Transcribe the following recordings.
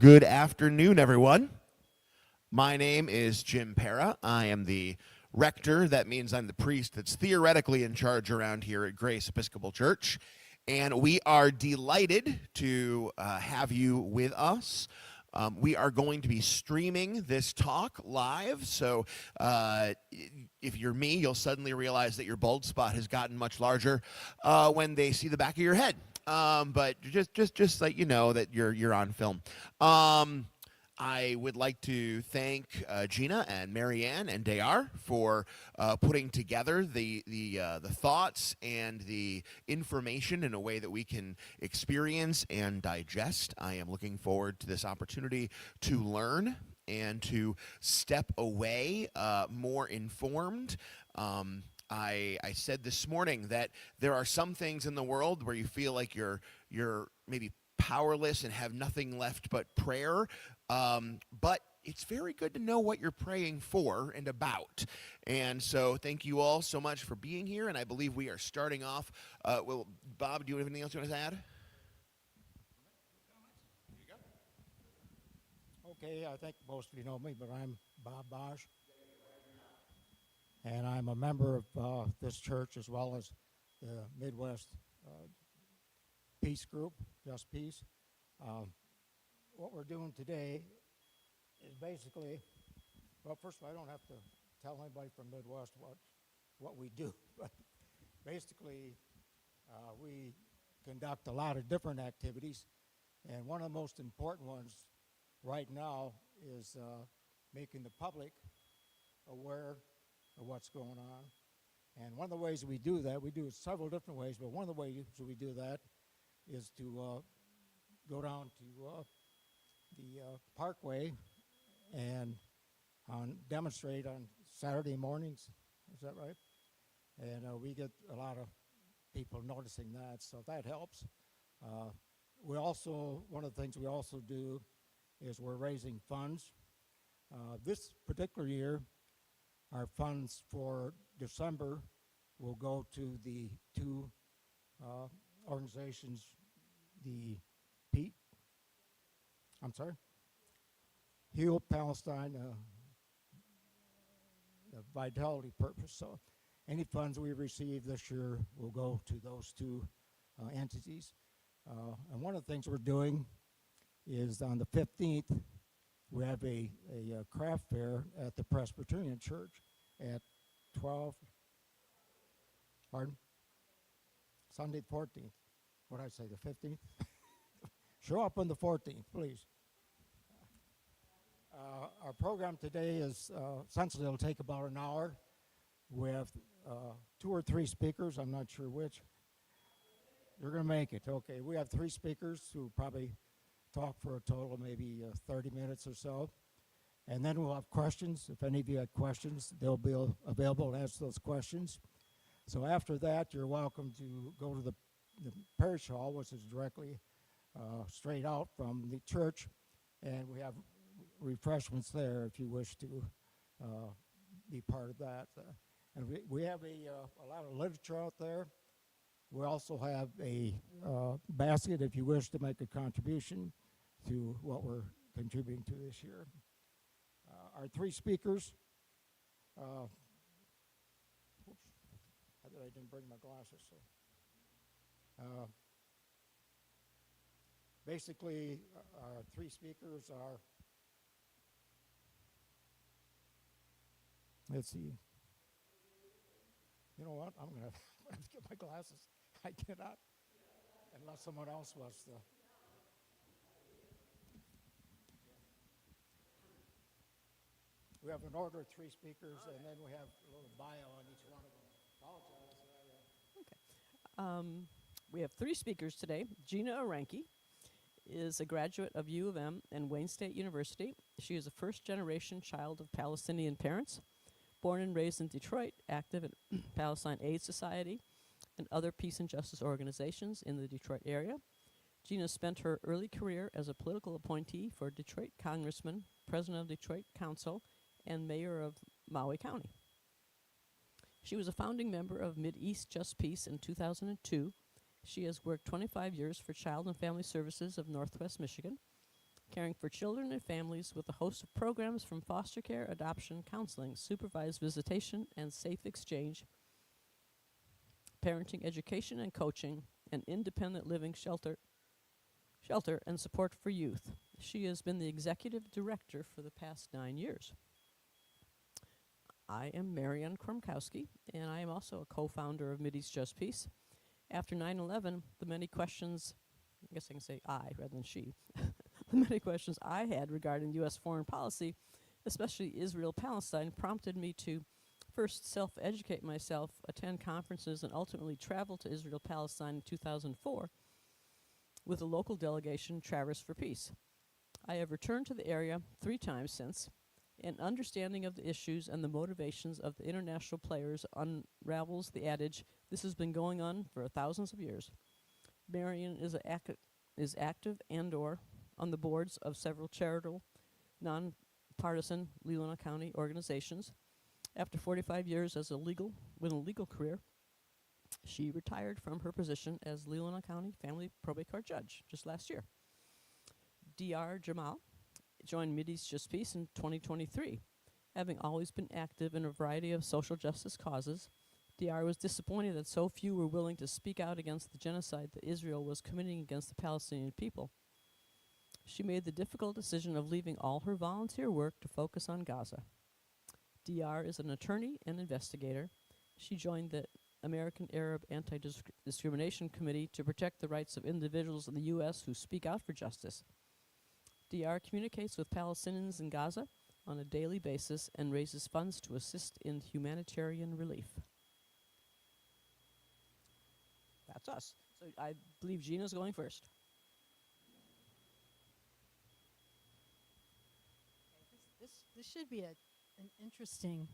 Good afternoon, everyone. My name is Jim Para. I am the rector. That means I'm the priest that's theoretically in charge around here at Grace Episcopal Church. And we are delighted to have you with us. We are going to be streaming this talk live, so if you're me, you'll suddenly realize that your bald spot has gotten much larger when they see the back of your head. But just let you know that you're on film. I would like to thank Gina and Marianne and Dayar for putting together the thoughts and the information in a way that we can experience and digest. I am looking forward to this opportunity to learn and to step away more informed. I said this morning that there are some things in the world where you feel like you're maybe powerless and have nothing left but prayer. But it's very good to know what you're praying for and about. And so thank you all so much for being here. And I believe we are starting off. Well, Bob, do you have anything else you want to add? Okay, I think most of you know me, but I'm Bob Bosch. And I'm a member of this church as well as the Midwest Peace Group, Just Peace. What we're doing today is basically, well, first of all, I don't have to tell anybody from Midwest what we do, but basically we conduct a lot of different activities, and one of the most important ones right now is making the public aware of what's going on. And one of the ways we do that, we do it several different ways, but one of the ways we do that is to go down to the Parkway and demonstrate on Saturday mornings. Is that right? And we get a lot of people noticing that, so that helps. We also, one of the things we also do is we're raising funds. This particular year, our funds for December will go to the two organizations, the Heal Palestine, the Vitality Purpose. So any funds we receive this year will go to those two entities. And one of the things we're doing is on the 15th, we have a craft fair at the Presbyterian Church at 12, pardon? Sunday the 14th. What did I say, the 15th? Show up on the 14th, please. Our program today is, essentially it'll take about an hour. We have 2 or 3 speakers, I'm not sure which. You're going to make it, okay. We have 3 speakers who probably talk for a total of maybe 30 minutes or so. And then we'll have questions. If any of you have questions, they'll be available to answer those questions. So after that, you're welcome to go to the parish hall, which is directly straight out from the church. And we have refreshments there if you wish to be part of that. And we have a lot of literature out there. We also have a basket if you wish to make a contribution to what we're contributing to this year. Our 3 speakers, oops, I didn't bring my glasses. So, basically, our 3 speakers are, let's see. You know what? I'm going to have to get my glasses. I cannot, unless someone else wants to. We have an order of 3 speakers, and then we have a little bio on each one of them. Okay. We have 3 speakers today. Gina Aranki is a graduate of U of M and Wayne State University. She is a first-generation child of Palestinian parents, born and raised in Detroit, active in Palestine Aid Society and other peace and justice organizations in the Detroit area. Gina spent her early career as a political appointee for Detroit Congressman, President of Detroit Council, and Mayor of Maui County. She was a founding member of MidEast Just Peace in 2002. She has worked 25 years for Child and Family Services of Northwest Michigan. caring for children and families with a host of programs from foster care, adoption, counseling, supervised visitation, and safe exchange, parenting, education, and coaching, and independent living shelter and support for youth. She has been the executive director for the past 9 years. I am Marianne Kromkowski, and I am also a co-founder of MidEast Just Peace. After 9/11, the many questions, I guess I can say I rather than she, the many questions I had regarding U.S. foreign policy, especially Israel-Palestine, prompted me to first self-educate myself, attend conferences, and ultimately travel to Israel-Palestine in 2004 with a local delegation, Traverse for Peace. I have returned to the area 3 times since, and understanding of the issues and the motivations of the international players unravels the adage, this has been going on for thousands of years. Marion is active and/or on the boards of several charitable, non-partisan Leelanau County organizations. After 45 years with a legal career, she retired from her position as Leelanau County Family Probate Court Judge just last year. Dr. Jamal joined MidEast Just Peace in 2023. Having always been active in a variety of social justice causes, Dr. was disappointed that so few were willing to speak out against the genocide that Israel was committing against the Palestinian people. She made the difficult decision of leaving all her volunteer work to focus on Gaza. Dr. is an attorney and investigator. She joined the American Arab Anti-Discrimination Committee to protect the rights of individuals in the U.S. who speak out for justice. Dr. communicates with Palestinians in Gaza on a daily basis and raises funds to assist in humanitarian relief. That's us. So I believe Gina's going first. This should be an interesting.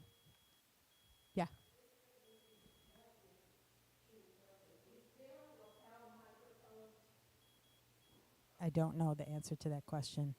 Yeah. I don't know the answer to that question.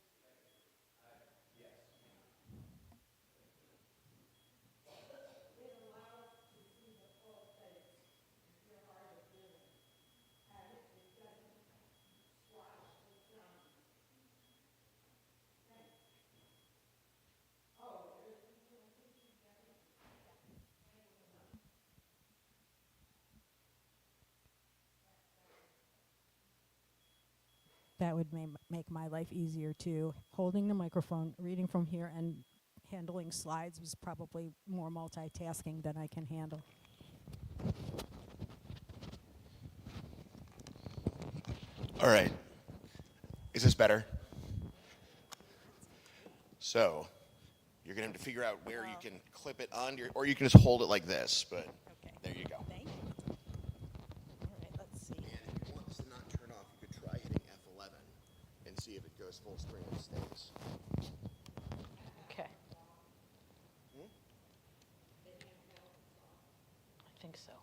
That would make my life easier too. Holding the microphone, reading from here, and handling slides was probably more multitasking than I can handle. All right. Is this better? So you're going to have to figure out where you can clip it on your, or you can just hold it like this, but Okay. there you go. Thank you. All right, let's see. And if you want this to not turn off, you could try hitting F11 and see if it goes full screen and stays. Okay. I think so.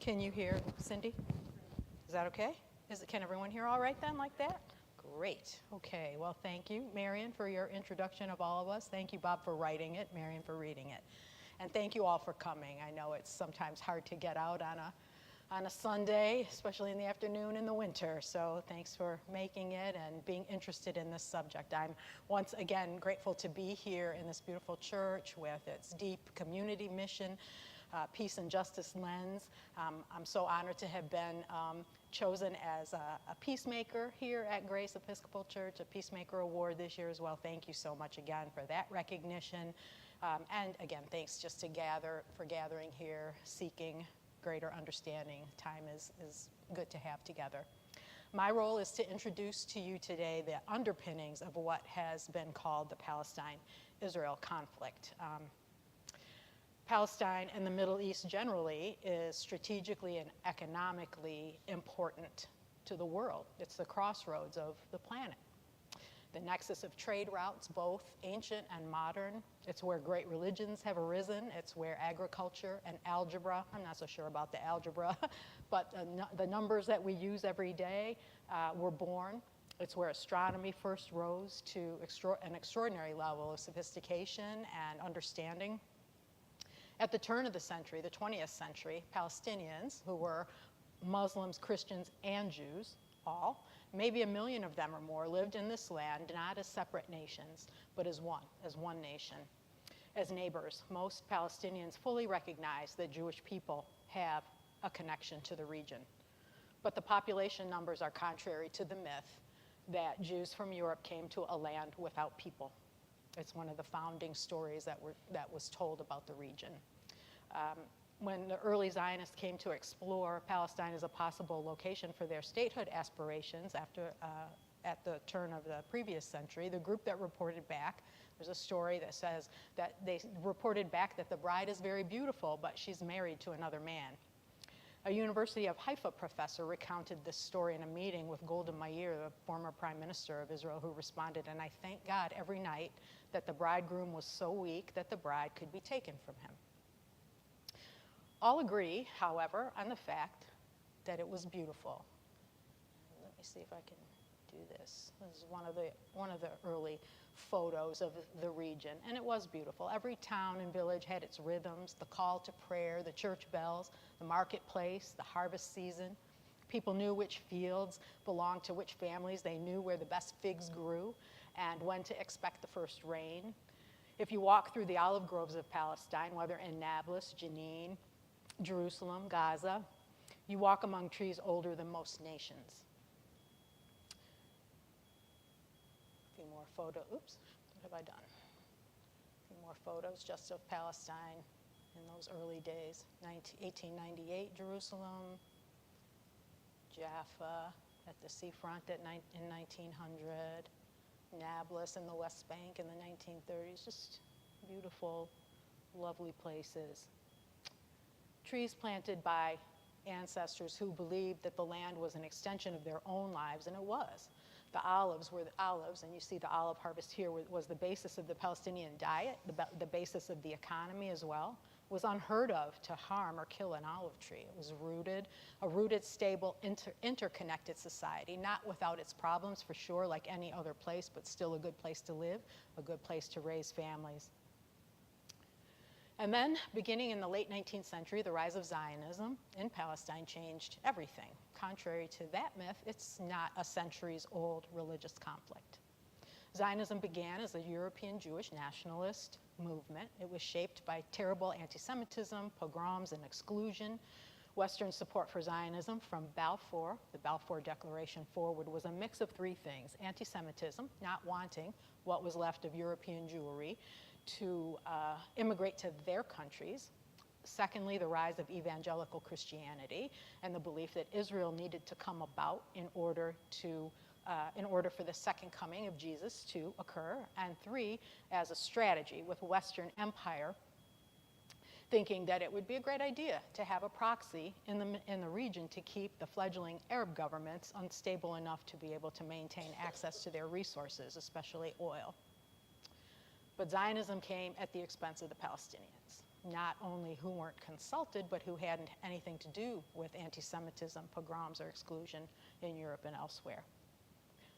Can you hear Cindy? Is that okay? Can everyone hear all right then, like that? Great. Okay. Well, thank you, Marion, for your introduction of all of us. Thank you, Bob, for writing it, Marion for reading it. And thank you all for coming. I know it's sometimes hard to get out on a Sunday, especially in the afternoon in the winter. So thanks for making it and being interested in this subject. I'm once again grateful to be here in this beautiful church with its deep community mission, peace and justice lens. I'm so honored to have been chosen as a peacemaker here at Grace Episcopal Church, a Peacemaker Award this year as well. Thank you so much again for that recognition. And again, thanks just to gathering here, seeking greater understanding. Time is good to have together. My role is to introduce to you today the underpinnings of what has been called the Palestine-Israel conflict. Palestine and the Middle East generally is strategically and economically important to the world. It's the crossroads of the planet. The nexus of trade routes, both ancient and modern. It's where great religions have arisen. It's where agriculture and algebra, I'm not so sure about the algebra, but the numbers that we use every day were born. It's where astronomy first rose to an extraordinary level of sophistication and understanding. At the turn of the century, the 20th century, Palestinians, who were Muslims, Christians, and Jews, all. Maybe 1 million of them or more lived in this land, not as separate nations, but as one nation. As neighbors, most Palestinians fully recognize that Jewish people have a connection to the region. But the population numbers are contrary to the myth that Jews from Europe came to a land without people. It's one of the founding stories that was told about the region. When the early Zionists came to explore Palestine as a possible location for their statehood aspirations at the turn of the previous century, the group that reported back, there's a story that says that they reported back that the bride is very beautiful, but she's married to another man. A University of Haifa professor recounted this story in a meeting with Golda Meir, the former prime minister of Israel, who responded, "And I thank God every night that the bridegroom was so weak that the bride could be taken from him." All agree, however, on the fact that it was beautiful. Let me see if I can do this. This is one of the early photos of the region, and it was beautiful. Every town and village had its rhythms, the call to prayer, the church bells, the marketplace, the harvest season. People knew which fields belonged to which families. They knew where the best figs grew and when to expect the first rain. If you walk through the olive groves of Palestine, whether in Nablus, Jenin, Jerusalem, Gaza, you walk among trees older than most nations. A few more photos. Oops, what have I done? A few more photos just of Palestine in those early days. 1898, Jerusalem, Jaffa at the seafront in 1900, Nablus in the West Bank in the 1930s. Just beautiful, lovely places. Trees planted by ancestors who believed that the land was an extension of their own lives, and it was. The olives were the olives, and you see the olive harvest here was the basis of the Palestinian diet, the basis of the economy as well. It was unheard of to harm or kill an olive tree. It was a rooted, stable, interconnected society, not without its problems for sure, like any other place, but still a good place to live, a good place to raise families. And then, beginning in the late 19th century, the rise of Zionism in Palestine changed everything. Contrary to that myth, it's not a centuries-old religious conflict. Zionism began as a European Jewish nationalist movement. It was shaped by terrible anti-Semitism, pogroms, and exclusion. Western support for Zionism from Balfour, the Balfour Declaration forward, was a mix of three things: anti-Semitism, not wanting what was left of European Jewry to immigrate to their countries. Secondly, the rise of evangelical Christianity and the belief that Israel needed to come about in order for the second coming of Jesus to occur. And three, as a strategy with Western empire, thinking that it would be a great idea to have a proxy in the region to keep the fledgling Arab governments unstable enough to be able to maintain access to their resources, especially oil. But Zionism came at the expense of the Palestinians, not only who weren't consulted, but who hadn't anything to do with anti-Semitism, pogroms, or exclusion in Europe and elsewhere.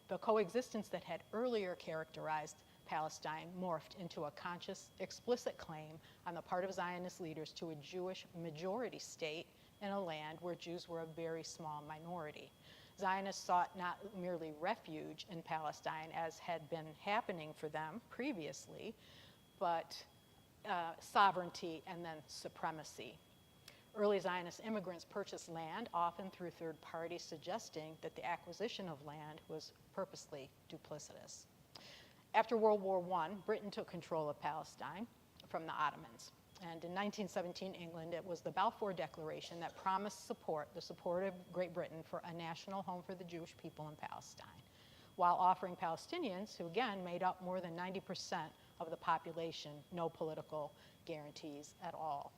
The coexistence that had earlier characterized Palestine morphed into a conscious, explicit claim on the part of Zionist leaders to a Jewish majority state in a land where Jews were a very small minority. Zionists sought not merely refuge in Palestine, as had been happening for them previously, but sovereignty and then supremacy. Early Zionist immigrants purchased land, often through third parties, suggesting that the acquisition of land was purposely duplicitous. After World War I, Britain took control of Palestine from the Ottomans. And in 1917 England, it was the Balfour Declaration that promised the support of Great Britain for a national home for the Jewish people in Palestine, while offering Palestinians, who again made up more than 90% of the population, no political guarantees at all.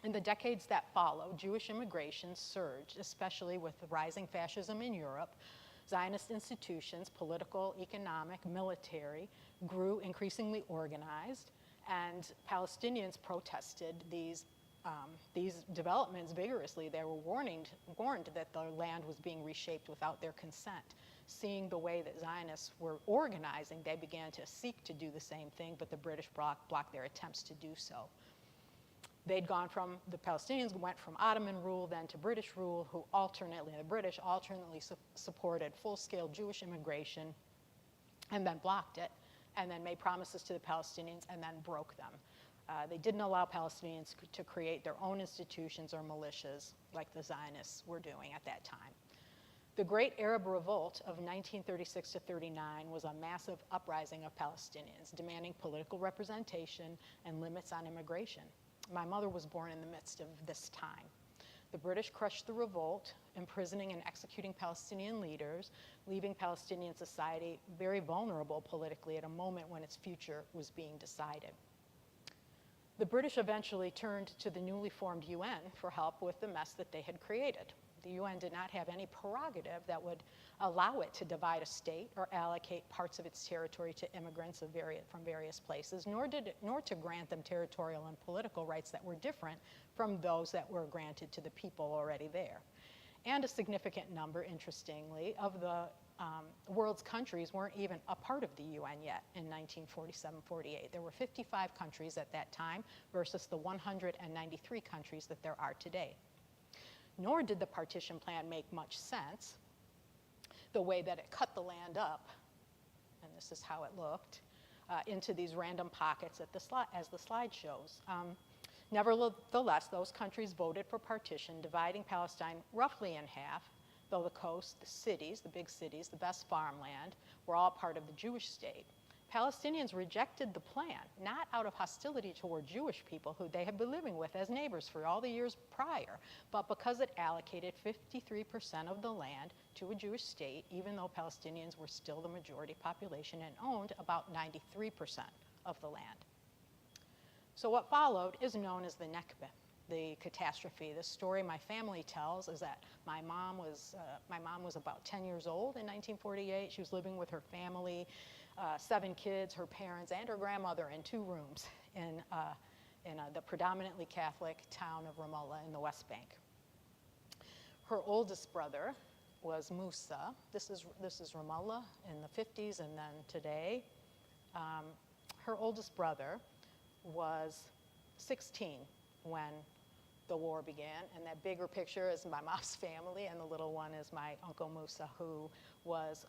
In the decades that followed, Jewish immigration surged, especially with the rising fascism in Europe. Zionist institutions, political, economic, military, grew increasingly organized, and Palestinians protested these developments vigorously. They were warned that their land was being reshaped without their consent. Seeing the way that Zionists were organizing, they began to seek to do the same thing, but the British blocked their attempts to do so. The Palestinians went from Ottoman rule then to British rule, the British alternately supported full-scale Jewish immigration and then blocked it, and then made promises to the Palestinians and then broke them. They didn't allow Palestinians to create their own institutions or militias like the Zionists were doing at that time. The Great Arab Revolt of 1936 to 39 was a massive uprising of Palestinians demanding political representation and limits on immigration. My mother was born in the midst of this time. The British crushed the revolt, imprisoning and executing Palestinian leaders, leaving Palestinian society very vulnerable politically at a moment when its future was being decided. The British eventually turned to the newly formed UN for help with the mess that they had created. The UN did not have any prerogative that would allow it to divide a state or allocate parts of its territory to immigrants from various places, nor to grant them territorial and political rights that were different from those that were granted to the people already there. And a significant number, interestingly, of the world's countries weren't even a part of the UN yet in 1947-48. There were 55 countries at that time versus the 193 countries that there are today. Nor did the partition plan make much sense, the way that it cut the land up, and this is how it looked, into these random pockets as the slide shows. Nevertheless, those countries voted for partition, dividing Palestine roughly in half, though the coast, the cities, the big cities, the best farmland, were all part of the Jewish state. Palestinians rejected the plan, not out of hostility toward Jewish people who they had been living with as neighbors for all the years prior, but because it allocated 53% of the land to a Jewish state, even though Palestinians were still the majority population and owned about 93% of the land. So what followed is known as the Nakba, the catastrophe. The story my family tells is that my mom was about 10 years old in 1948. She was living with her family, 7 kids, her parents, and her grandmother in 2 rooms in the predominantly Catholic town of Ramallah in the West Bank. Her oldest brother was Musa. This is Ramallah in the 50s and then today. Her oldest brother was 16 when the war began, and that bigger picture is my mom's family, and the little one is my Uncle Musa, who was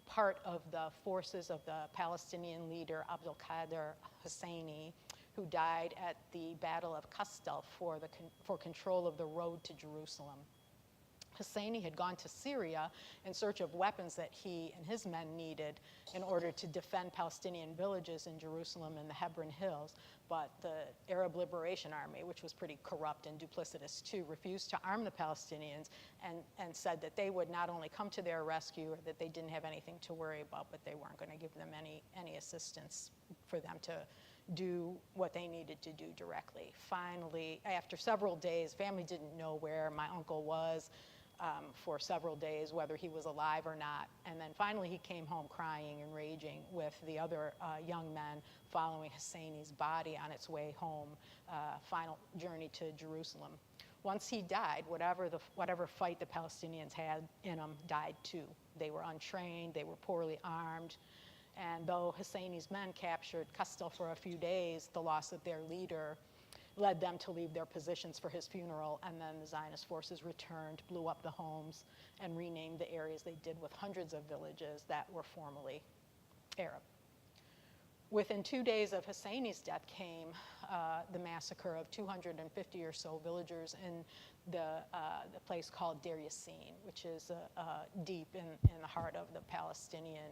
part of the forces of the Palestinian leader Abdul Qadir Husseini, who died at the Battle of Kastel for control of the road to Jerusalem. Husseini had gone to Syria in search of weapons that he and his men needed in order to defend Palestinian villages in Jerusalem and the Hebron Hills, but the Arab Liberation Army, which was pretty corrupt and duplicitous too, refused to arm the Palestinians and said that they would not only come to their rescue or that they didn't have anything to worry about, but they weren't going to give them any assistance for them to do what they needed to do directly. Finally, after several days, family didn't know where my uncle was for several days, whether he was alive or not. And then finally he came home crying and raging with the other young men following Husseini's body on its way home, final journey to Jerusalem. Once he died, whatever fight the Palestinians had in them died too. They were untrained, they were poorly armed, and though Husseini's men captured Kastel for a few days, the loss of their leader led them to leave their positions for his funeral, and then the Zionist forces returned, blew up the homes, and renamed the areas they did with hundreds of villages that were formerly Arab. Within 2 days of Husseini's death came the massacre of 250 or so villagers in the place called Deir Yassin, which is deep in the heart of the Palestinian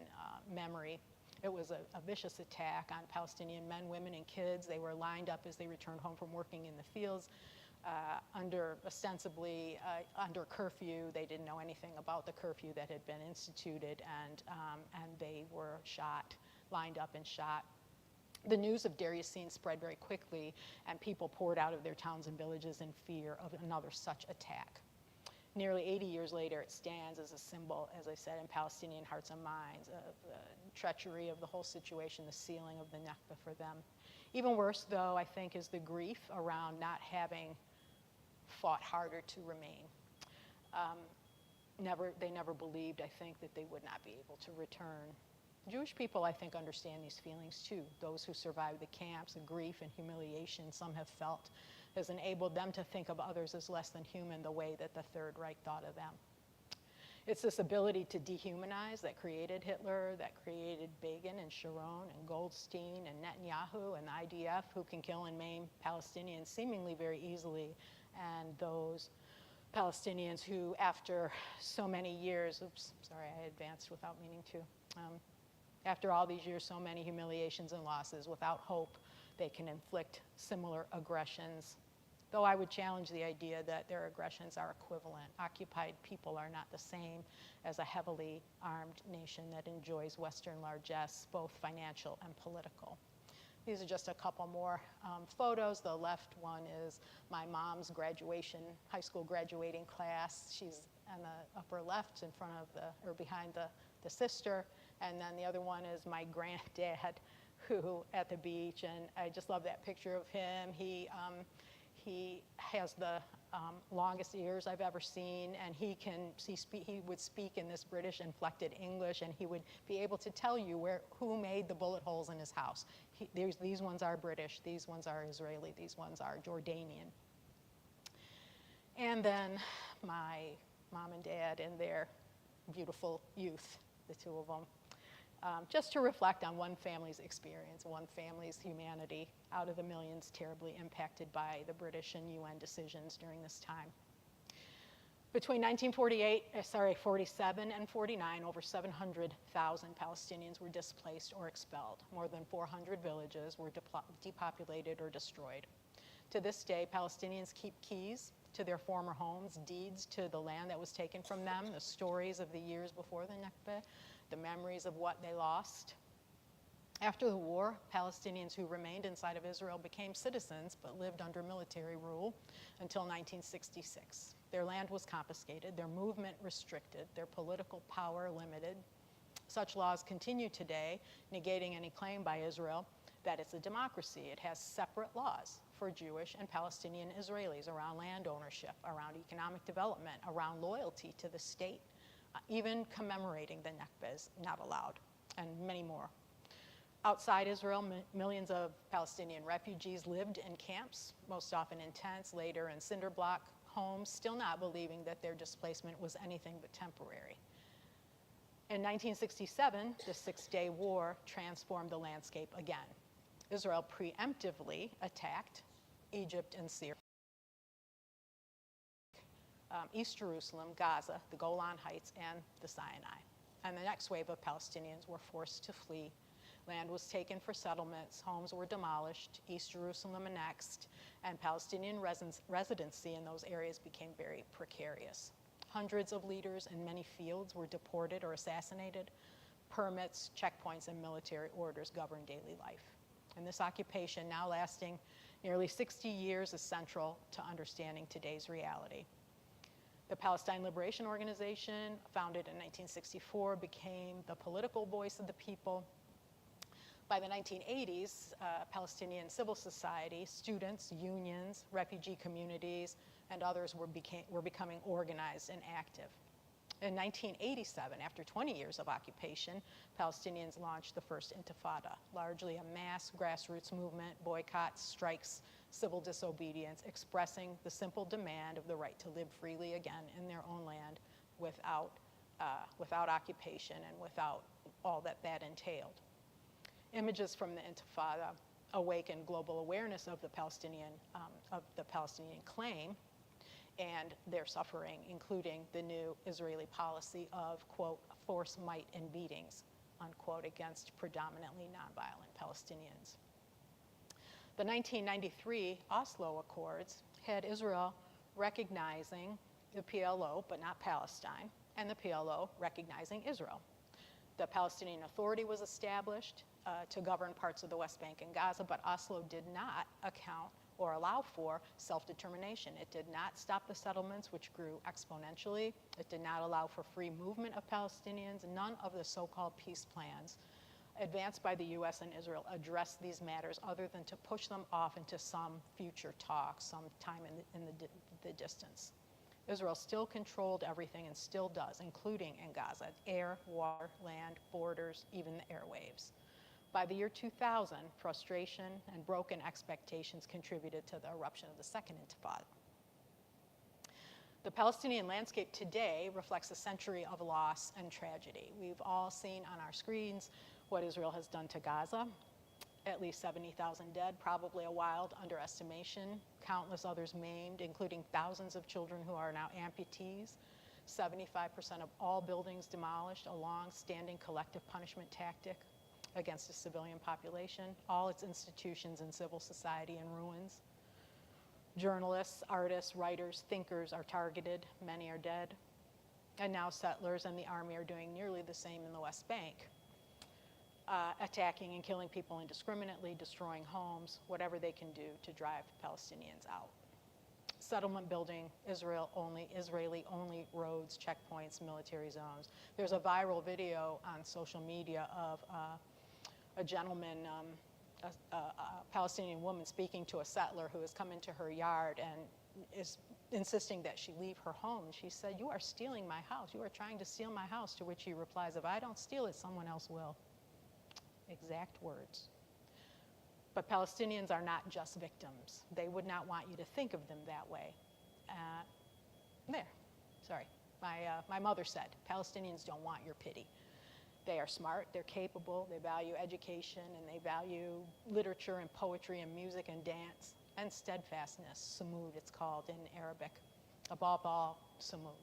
memory. It was a vicious attack on Palestinian men, women, and kids. They were lined up as they returned home from working in the fields, ostensibly under curfew. They didn't know anything about the curfew that had been instituted, and they were shot, lined up and shot. The news of Deir Yassin spread very quickly, and people poured out of their towns and villages in fear of another such attack. Nearly 80 years later, it stands as a symbol, as I said, in Palestinian hearts and minds, of the treachery of the whole situation, the sealing of the Nakba for them. Even worse, though, I think, is the grief around not having fought harder to remain. They never believed, I think, that they would not be able to return. Jewish people, I think, understand these feelings too. Those who survived the camps, the grief and humiliation some have felt has enabled them to think of others as less than human the way that the Third Reich thought of them. It's this ability to dehumanize that created Hitler, that created Begin and Sharon and Goldstein and Netanyahu and the IDF, who can kill and maim Palestinians seemingly very easily, and those Palestinians who, after so many years, oops, sorry, I advanced without meaning to, after all these years, so many humiliations and losses, without hope, they can inflict similar aggressions. Though I would challenge the idea that their aggressions are equivalent. Occupied people are not the same as a heavily armed nation that enjoys Western largesse, both financial and political. These are just a couple more photos. The left one is my mom's graduation, high school graduating class. She's on the upper left in front of or behind the sister. And then the other one is my granddad, who at the beach, and I just love that picture of him. He has the longest ears I've ever seen, and he would speak in this British inflected English, and he would be able to tell you who made the bullet holes in his house. These ones are British, these ones are Israeli, these ones are Jordanian. And then my mom and dad in their beautiful youth, the two of them. Just to reflect on one family's experience, one family's humanity out of the millions terribly impacted by the British and UN decisions during this time. Between 47 and 49, over 700,000 Palestinians were displaced or expelled. More than 400 villages were depopulated or destroyed. To this day, Palestinians keep keys to their former homes, deeds to the land that was taken from them, the stories of the years before the Nakba, the memories of what they lost. After the war, Palestinians who remained inside of Israel became citizens but lived under military rule until 1966. Their land was confiscated, their movement restricted, their political power limited. Such laws continue today, negating any claim by Israel that it's a democracy. It has separate laws for Jewish and Palestinian Israelis around land ownership, around economic development, around loyalty to the state. Even commemorating the Nakba is not allowed, and many more. Outside Israel, millions of Palestinian refugees lived in camps, most often in tents, later in cinder block homes, still not believing that their displacement was anything but temporary. In 1967, the Six-Day War transformed the landscape again. Israel preemptively attacked Egypt and Syria. East Jerusalem, Gaza, the Golan Heights, and the Sinai. And the next wave of Palestinians were forced to flee. Land was taken for settlements, homes were demolished, East Jerusalem annexed, and Palestinian residency in those areas became very precarious. Hundreds of leaders in many fields were deported or assassinated. Permits, checkpoints, and military orders governed daily life. And this occupation, now lasting nearly 60 years, is central to understanding today's reality. The Palestine Liberation Organization, founded in 1964, became the political voice of the people. By the 1980s, Palestinian civil society, students, unions, refugee communities, and others were becoming organized and active. In 1987, after 20 years of occupation, Palestinians launched the first Intifada, largely a mass grassroots movement, boycotts, strikes, civil disobedience, expressing the simple demand of the right to live freely again in their own land without occupation and without all that entailed. Images from the Intifada awakened global awareness of the Palestinian claim and their suffering, including the new Israeli policy of, quote, force, might, and beatings, unquote, against predominantly nonviolent Palestinians. The 1993 Oslo Accords had Israel recognizing the PLO, but not Palestine, and the PLO recognizing Israel. The Palestinian Authority was established to govern parts of the West Bank and Gaza, but Oslo did not account or allow for self-determination. It did not stop the settlements, which grew exponentially. It did not allow for free movement of Palestinians. None of the so-called peace plans advanced by the US and Israel addressed these matters other than to push them off into some future talks, some time in the distance. Israel still controlled everything and still does, including in Gaza, air, water, land, borders, even the airwaves. By the year 2000, frustration and broken expectations contributed to the eruption of the Second Intifada. The Palestinian landscape today reflects a century of loss and tragedy. We've all seen on our screens what Israel has done to Gaza. At least 70,000 dead, probably a wild underestimation. Countless others maimed, including thousands of children who are now amputees. 75% of all buildings demolished, a long-standing collective punishment tactic against a civilian population. All its institutions and civil society in ruins. Journalists, artists, writers, thinkers are targeted. Many are dead. And now settlers and the army are doing nearly the same in the West Bank. Attacking and killing people indiscriminately, destroying homes, whatever they can do to drive Palestinians out. Settlement building, Israeli-only roads, checkpoints, military zones. There's a viral video on social media of a gentleman, a Palestinian woman speaking to a settler who has come into her yard and is insisting that she leave her home. She said, "You are stealing my house. You are trying to steal my house," to which he replies, "If I don't steal it, someone else will." Exact words. But Palestinians are not just victims. They would not want you to think of them that way. My mother said, Palestinians don't want your pity. They are smart, they're capable, they value education, and they value literature and poetry and music and dance, and steadfastness, sumud it's called in Arabic. Above all, sumud.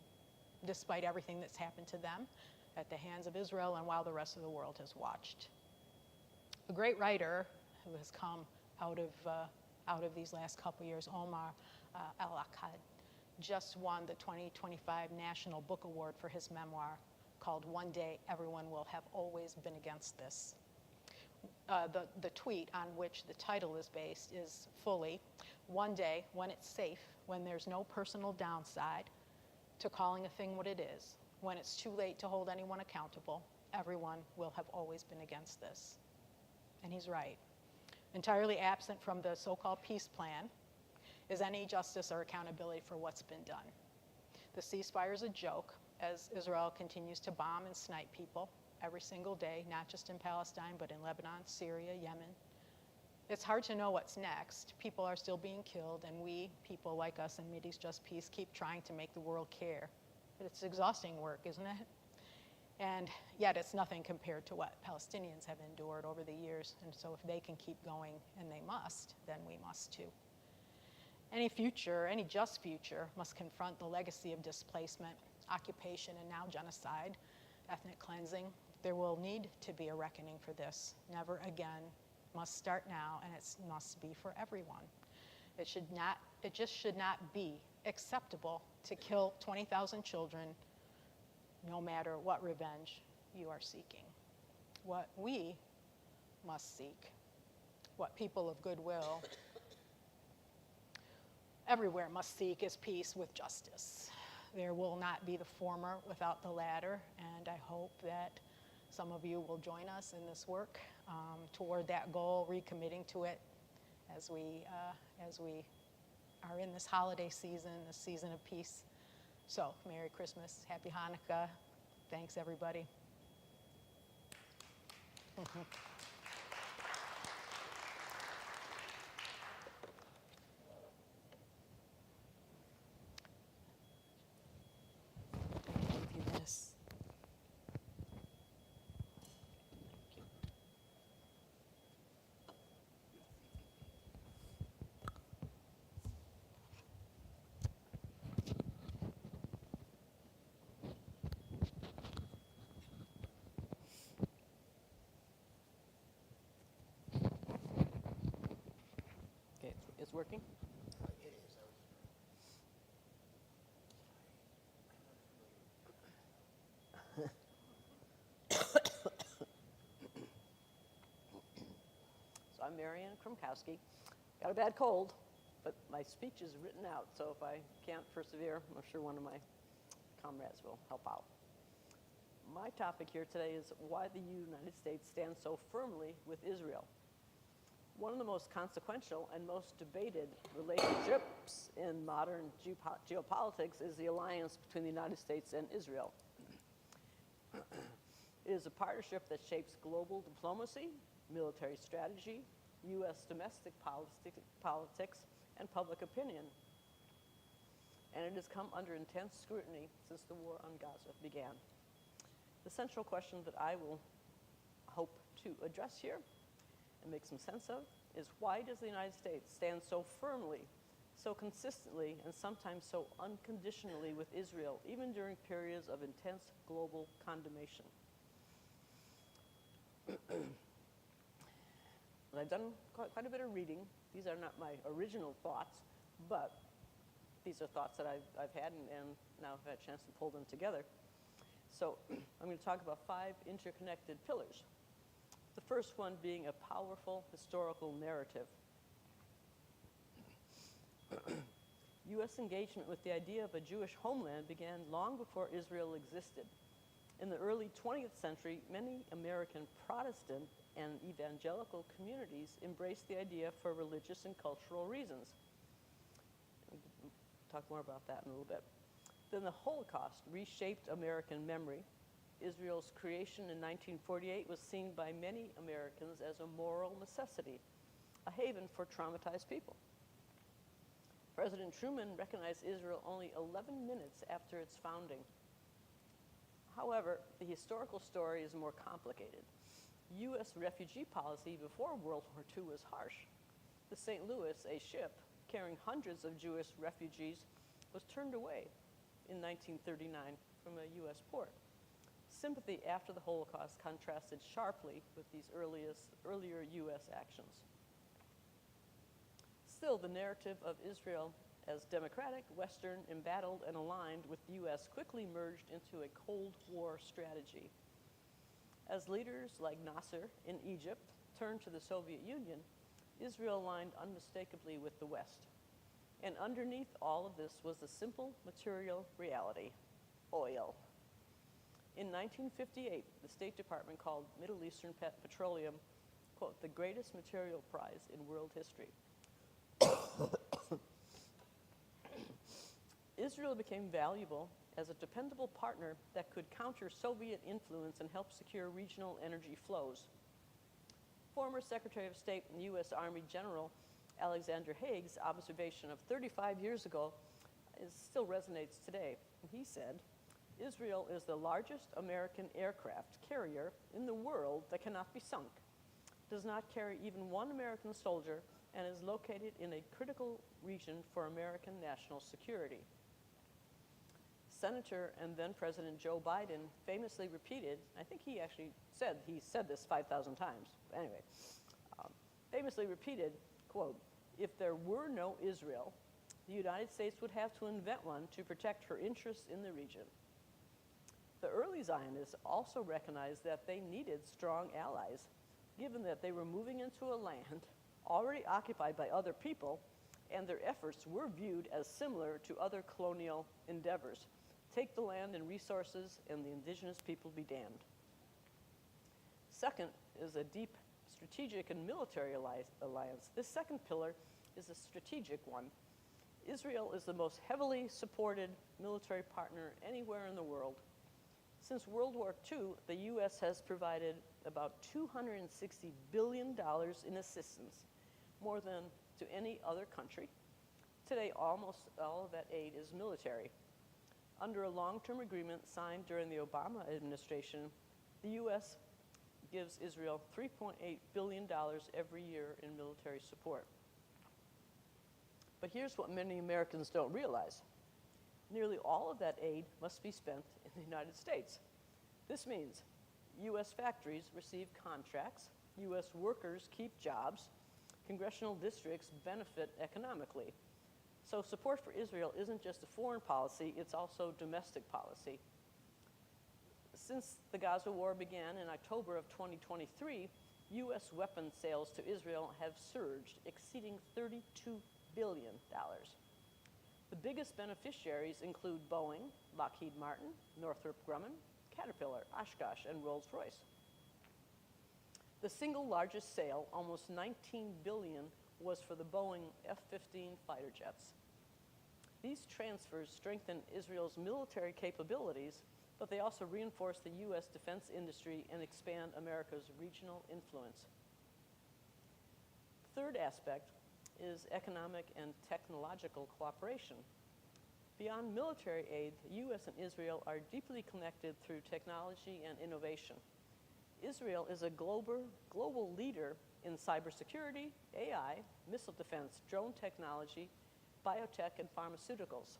Despite everything that's happened to them at the hands of Israel and while the rest of the world has watched. A great writer who has come out of these last couple years, Omar al-Akkad, just won the 2025 National Book Award for his memoir called "One Day Everyone Will Have Always Been Against This." The tweet on which the title is based is fully, "One day when it's safe, when there's no personal downside to calling a thing what it is, when it's too late to hold anyone accountable, everyone will have always been against this." And he's right. Entirely absent from the so-called peace plan is any justice or accountability for what's been done. The ceasefire is a joke as Israel continues to bomb and snipe people every single day, not just in Palestine, but in Lebanon, Syria, Yemen. It's hard to know what's next. People are still being killed, and we, people like us in MidEast Just Peace, keep trying to make the world care. But it's exhausting work, isn't it? And yet it's nothing compared to what Palestinians have endured over the years. And so if they can keep going, and they must, then we must too. Any future, any just future, must confront the legacy of displacement, occupation, and now genocide, ethnic cleansing. There will need to be a reckoning for this. Never again. Must start now, and it must be for everyone. It just should not be acceptable to kill 20,000 children, no matter what revenge you are seeking. What we must seek, what people of goodwill everywhere must seek, is peace with justice. There will not be the former without the latter, and I hope that some of you will join us in this work toward that goal, recommitting to it as we are in this holiday season, this season of peace. So, Merry Christmas, Happy Hanukkah. Thanks, everybody. Okay, it's working? It is. So I'm Marianne Krumkowski. Got a bad cold, but my speech is written out, so if I can't persevere, I'm sure one of my comrades will help out. My topic here today is why the United States stands so firmly with Israel. One of the most consequential and most debated relationships in modern geopolitics is the alliance between the United States and Israel. It is a partnership that shapes global diplomacy, military strategy, U.S. domestic politics, and public opinion. And it has come under intense scrutiny since the war on Gaza began. The central question that I will hope to address here and make some sense of is, why does the United States stand so firmly, so consistently, and sometimes so unconditionally with Israel, even during periods of intense global condemnation? I've done quite a bit of reading. These are not my original thoughts, but these are thoughts that I've had and now have had a chance to pull them together. So I'm going to talk about 5 interconnected pillars. The first one being a powerful historical narrative. U.S. engagement with the idea of a Jewish homeland began long before Israel existed. In the early 20th century, many American Protestant and evangelical communities embraced the idea for religious and cultural reasons. We'll talk more about that in a little bit. Then the Holocaust reshaped American memory. Israel's creation in 1948 was seen by many Americans as a moral necessity, a haven for traumatized people. President Truman recognized Israel only 11 minutes after its founding. However, the historical story is more complicated. U.S. refugee policy before World War II was harsh. The St. Louis, a ship carrying hundreds of Jewish refugees, was turned away in 1939 from a U.S. port. Sympathy after the Holocaust contrasted sharply with these earlier U.S. actions. Still, the narrative of Israel as democratic, Western, embattled, and aligned with the U.S. quickly merged into a Cold War strategy. As leaders like Nasser in Egypt turned to the Soviet Union, Israel aligned unmistakably with the West. And underneath all of this was the simple material reality: oil. In 1958, the State Department called Middle Eastern petroleum, quote, the greatest material prize in world history. Israel became valuable as a dependable partner that could counter Soviet influence and help secure regional energy flows. Former Secretary of State and U.S. Army General Alexander Haig's observation of 35 years ago still resonates today. He said, Israel is the largest American aircraft carrier in the world that cannot be sunk, does not carry even one American soldier, and is located in a critical region for American national security. Senator and then President Joe Biden famously repeated, I think he said this 5,000 times, but anyway, famously repeated, quote, if there were no Israel, the United States would have to invent one to protect her interests in the region. The early Zionists also recognized that they needed strong allies, given that they were moving into a land already occupied by other people, and their efforts were viewed as similar to other colonial endeavors. Take the land and resources, and the indigenous people be damned. Second is a deep strategic and military alliance. This second pillar is a strategic one. Israel is the most heavily supported military partner anywhere in the world. Since World War II, the U.S. has provided about $260 billion in assistance, more than to any other country. Today, almost all of that aid is military. Under a long-term agreement signed during the Obama administration, the U.S. gives Israel $3.8 billion every year in military support. But here's what many Americans don't realize. Nearly all of that aid must be spent in the United States. This means U.S. factories receive contracts, U.S. workers keep jobs, congressional districts benefit economically. So support for Israel isn't just a foreign policy, it's also domestic policy. Since the Gaza war began in October of 2023, U.S. weapons sales to Israel have surged, exceeding $32 billion. The biggest beneficiaries include Boeing, Lockheed Martin, Northrop Grumman, Caterpillar, Oshkosh, and Rolls-Royce. The single largest sale, almost $19 billion, was for the Boeing F-15 fighter jets. These transfers strengthen Israel's military capabilities, but they also reinforce the U.S. defense industry and expand America's regional influence. third aspect is economic and technological cooperation. Beyond military aid, the U.S. and Israel are deeply connected through technology and innovation. Israel is a global leader in cybersecurity, AI, missile defense, drone technology, biotech, and pharmaceuticals.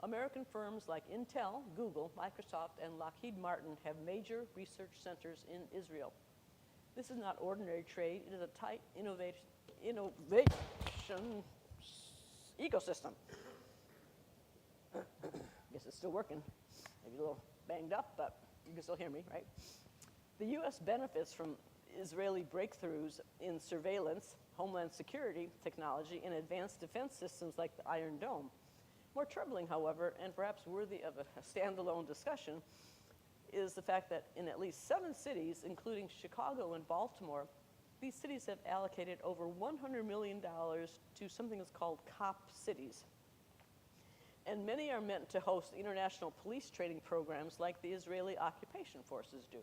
American firms like Intel, Google, Microsoft, and Lockheed Martin have major research centers in Israel. This is not ordinary trade. It is a tight innovation ecosystem. Guess it's still working. Maybe a little banged up, but you can still hear me, right? The U.S. benefits from Israeli breakthroughs in surveillance, homeland security technology, and advanced defense systems like the Iron Dome. More troubling, however, and perhaps worthy of a standalone discussion, is the fact that in at least 7 cities, including Chicago and Baltimore, these cities have allocated over $100 million to something that's called COP cities. And many are meant to host international police training programs like the Israeli occupation forces do.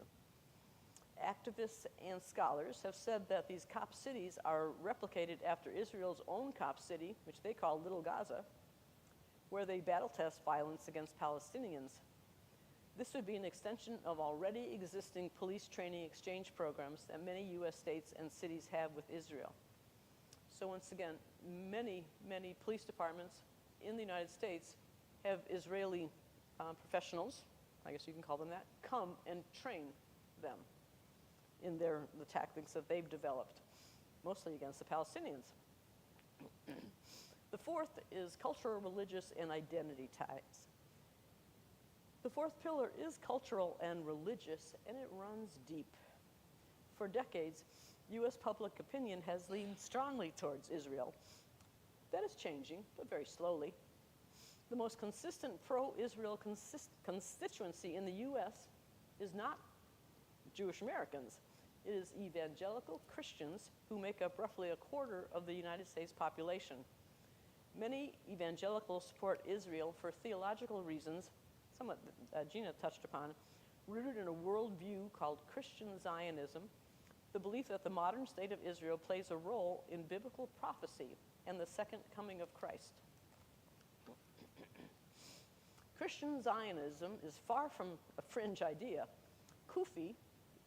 Activists and scholars have said that these COP cities are replicated after Israel's own COP city, which they call Little Gaza, where they battle test violence against Palestinians. This would be an extension of already existing police training exchange programs that many U.S. states and cities have with Israel. So once again, many police departments in the United States have Israeli professionals, I guess you can call them that, come and train them in the tactics that they've developed, mostly against the Palestinians. The fourth is cultural, religious, and identity ties. The fourth pillar is cultural and religious, and it runs deep. For decades, U.S. public opinion has leaned strongly towards Israel. That is changing, but very slowly. The most consistent pro-Israel constituency in the U.S. is not Jewish Americans. It is evangelical Christians who make up roughly a quarter of the United States population. Many evangelicals support Israel for theological reasons, somewhat Gina touched upon, rooted in a worldview called Christian Zionism, the belief that the modern state of Israel plays a role in biblical prophecy and the second coming of Christ. Christian Zionism is far from a fringe idea. CUFI,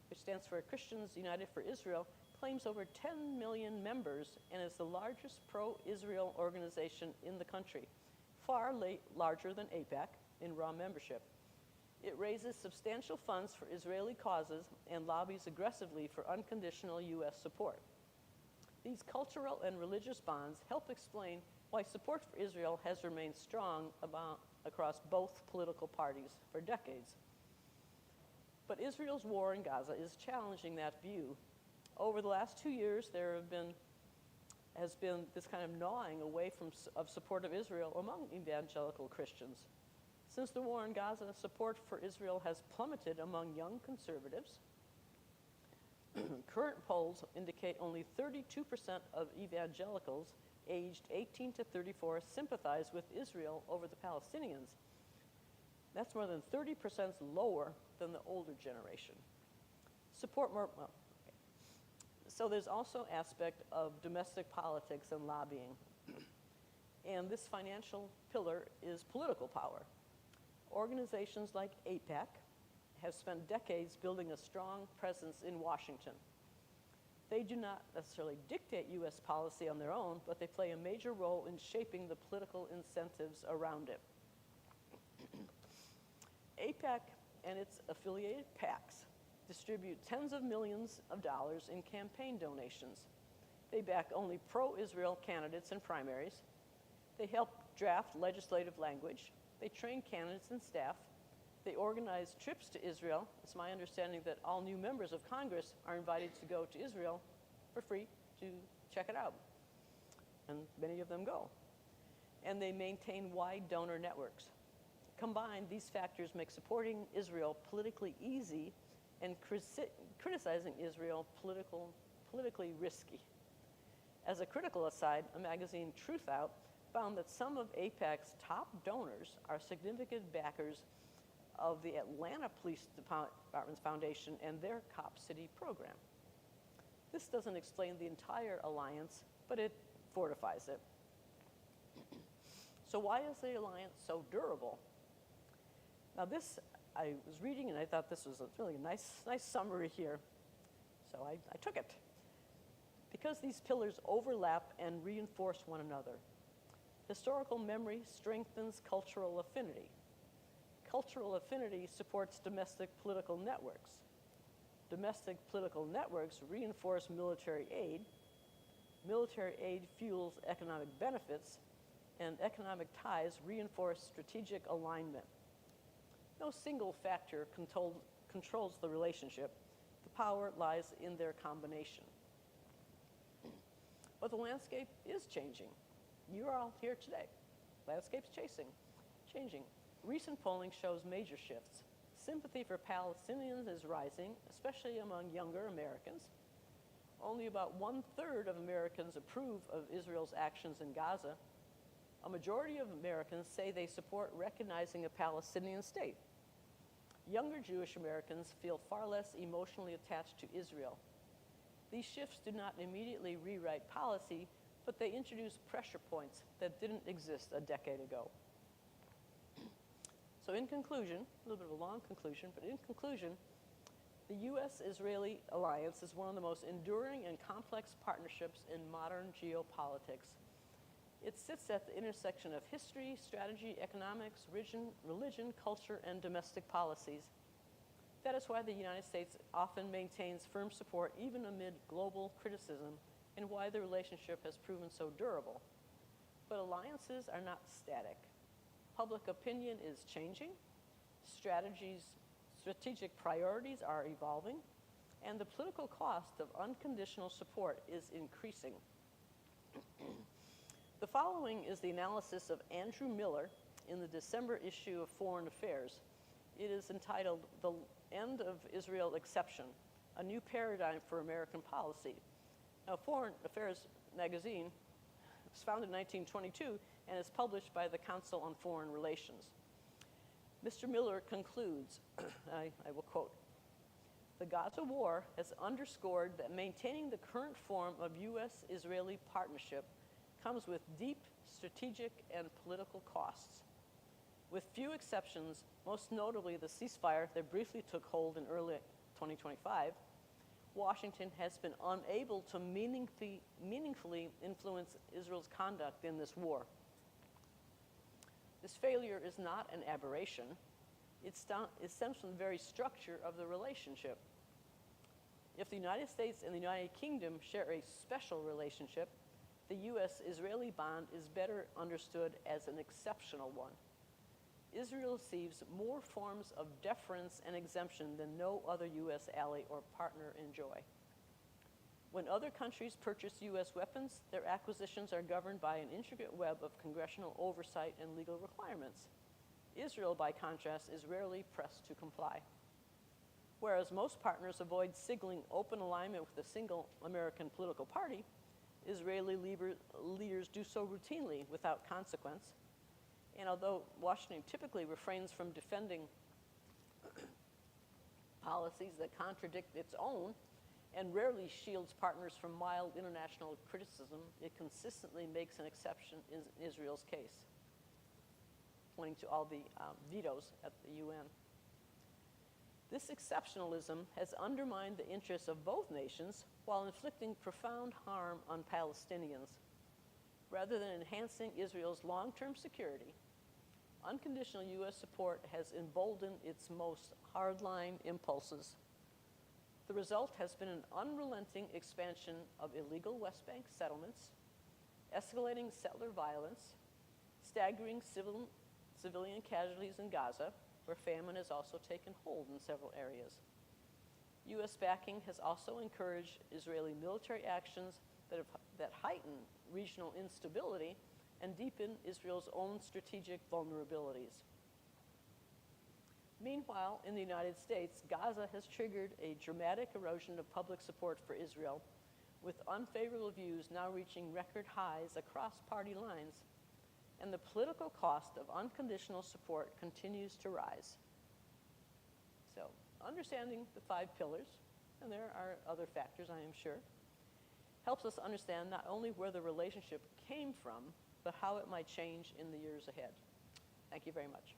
which stands for Christians United for Israel, claims over 10 million members and is the largest pro-Israel organization in the country, far larger than AIPAC in raw membership. It raises substantial funds for Israeli causes and lobbies aggressively for unconditional U.S. support. These cultural and religious bonds help explain why support for Israel has remained strong across both political parties for decades. But Israel's war in Gaza is challenging that view. Over the last 2 years, there has been this kind of gnawing away of support of Israel among evangelical Christians. Since the war in Gaza, support for Israel has plummeted among young conservatives. Current polls indicate only 32% of evangelicals aged 18 to 34 sympathize with Israel over the Palestinians. That's more than 30% lower than the older generation. So there's also aspect of domestic politics and lobbying. And this financial pillar is political power. Organizations like AIPAC have spent decades building a strong presence in Washington. They do not necessarily dictate U.S. policy on their own, but they play a major role in shaping the political incentives around it. AIPAC and its affiliated PACs distribute tens of millions of dollars in campaign donations. They back only pro-Israel candidates in primaries. They help draft legislative language. They train candidates and staff. They organize trips to Israel. It's my understanding that all new members of Congress are invited to go to Israel for free to check it out. And many of them go. And they maintain wide donor networks. Combined, these factors make supporting Israel politically easy and criticizing Israel politically risky. As a critical aside, a magazine, Truth Out, found that some of AIPAC's top donors are significant backers of the Atlanta Police Department's foundation and their Cop City program. This doesn't explain the entire alliance, but it fortifies it. So why is the alliance so durable? Now this, I was reading and I thought this was a really nice summary here. So I took it. Because these pillars overlap and reinforce one another. Historical memory strengthens cultural affinity. Cultural affinity supports domestic political networks. Domestic political networks reinforce military aid. Military aid fuels economic benefits, and economic ties reinforce strategic alignment. No single factor controls the relationship. The power lies in their combination. But the landscape is changing. You're all here today. Landscape's changing. Recent polling shows major shifts. Sympathy for Palestinians is rising, especially among younger Americans. Only about 1/3 of Americans approve of Israel's actions in Gaza. A majority of Americans say they support recognizing a Palestinian state. Younger Jewish Americans feel far less emotionally attached to Israel. These shifts do not immediately rewrite policy, but they introduce pressure points that didn't exist a decade ago. So in conclusion, a little bit of a long conclusion, but in conclusion, the U.S.-Israeli alliance is one of the most enduring and complex partnerships in modern geopolitics. It sits at the intersection of history, strategy, economics, religion, culture, and domestic policies. That is why the United States often maintains firm support even amid global criticism, and why the relationship has proven so durable. But alliances are not static. Public opinion is changing, strategic priorities are evolving, and the political cost of unconditional support is increasing. The following is the analysis of Andrew Miller in the December issue of Foreign Affairs. It is entitled "The End of Israel Exception, A New Paradigm for American Policy." Now, Foreign Affairs magazine was founded in 1922 and is published by the Council on Foreign Relations. Mr. Miller concludes, I will quote, "The Gaza war has underscored that maintaining the current form of U.S.-Israeli partnership comes with deep strategic and political costs. With few exceptions, most notably the ceasefire that briefly took hold in early 2025, Washington has been unable to meaningfully influence Israel's conduct in this war. This failure is not an aberration. It stems from the very structure of the relationship. If the United States and the United Kingdom share a special relationship, the U.S.-Israeli bond is better understood as an exceptional one. Israel receives more forms of deference and exemption than no other U.S. ally or partner enjoy. When other countries purchase U.S. weapons, their acquisitions are governed by an intricate web of congressional oversight and legal requirements. Israel, by contrast, is rarely pressed to comply. Whereas most partners avoid signaling open alignment with a single American political party, Israeli leaders do so routinely without consequence. And although Washington typically refrains from defending policies that contradict its own and rarely shields partners from mild international criticism, it consistently makes an exception in Israel's case, pointing to all the vetoes at the UN. This exceptionalism has undermined the interests of both nations while inflicting profound harm on Palestinians. Rather than enhancing Israel's long-term security, unconditional U.S. support has emboldened its most hardline impulses. The result has been an unrelenting expansion of illegal West Bank settlements, escalating settler violence, staggering civilian casualties in Gaza, where famine has also taken hold in several areas. U.S. backing has also encouraged Israeli military actions that heighten regional instability and deepen Israel's own strategic vulnerabilities. Meanwhile, in the United States, Gaza has triggered a dramatic erosion of public support for Israel, with unfavorable views now reaching record highs across party lines, and the political cost of unconditional support continues to rise. So, understanding the 5 pillars, and there are other factors, I am sure, helps us understand not only where the relationship came from, but how it might change in the years ahead. Thank you very much.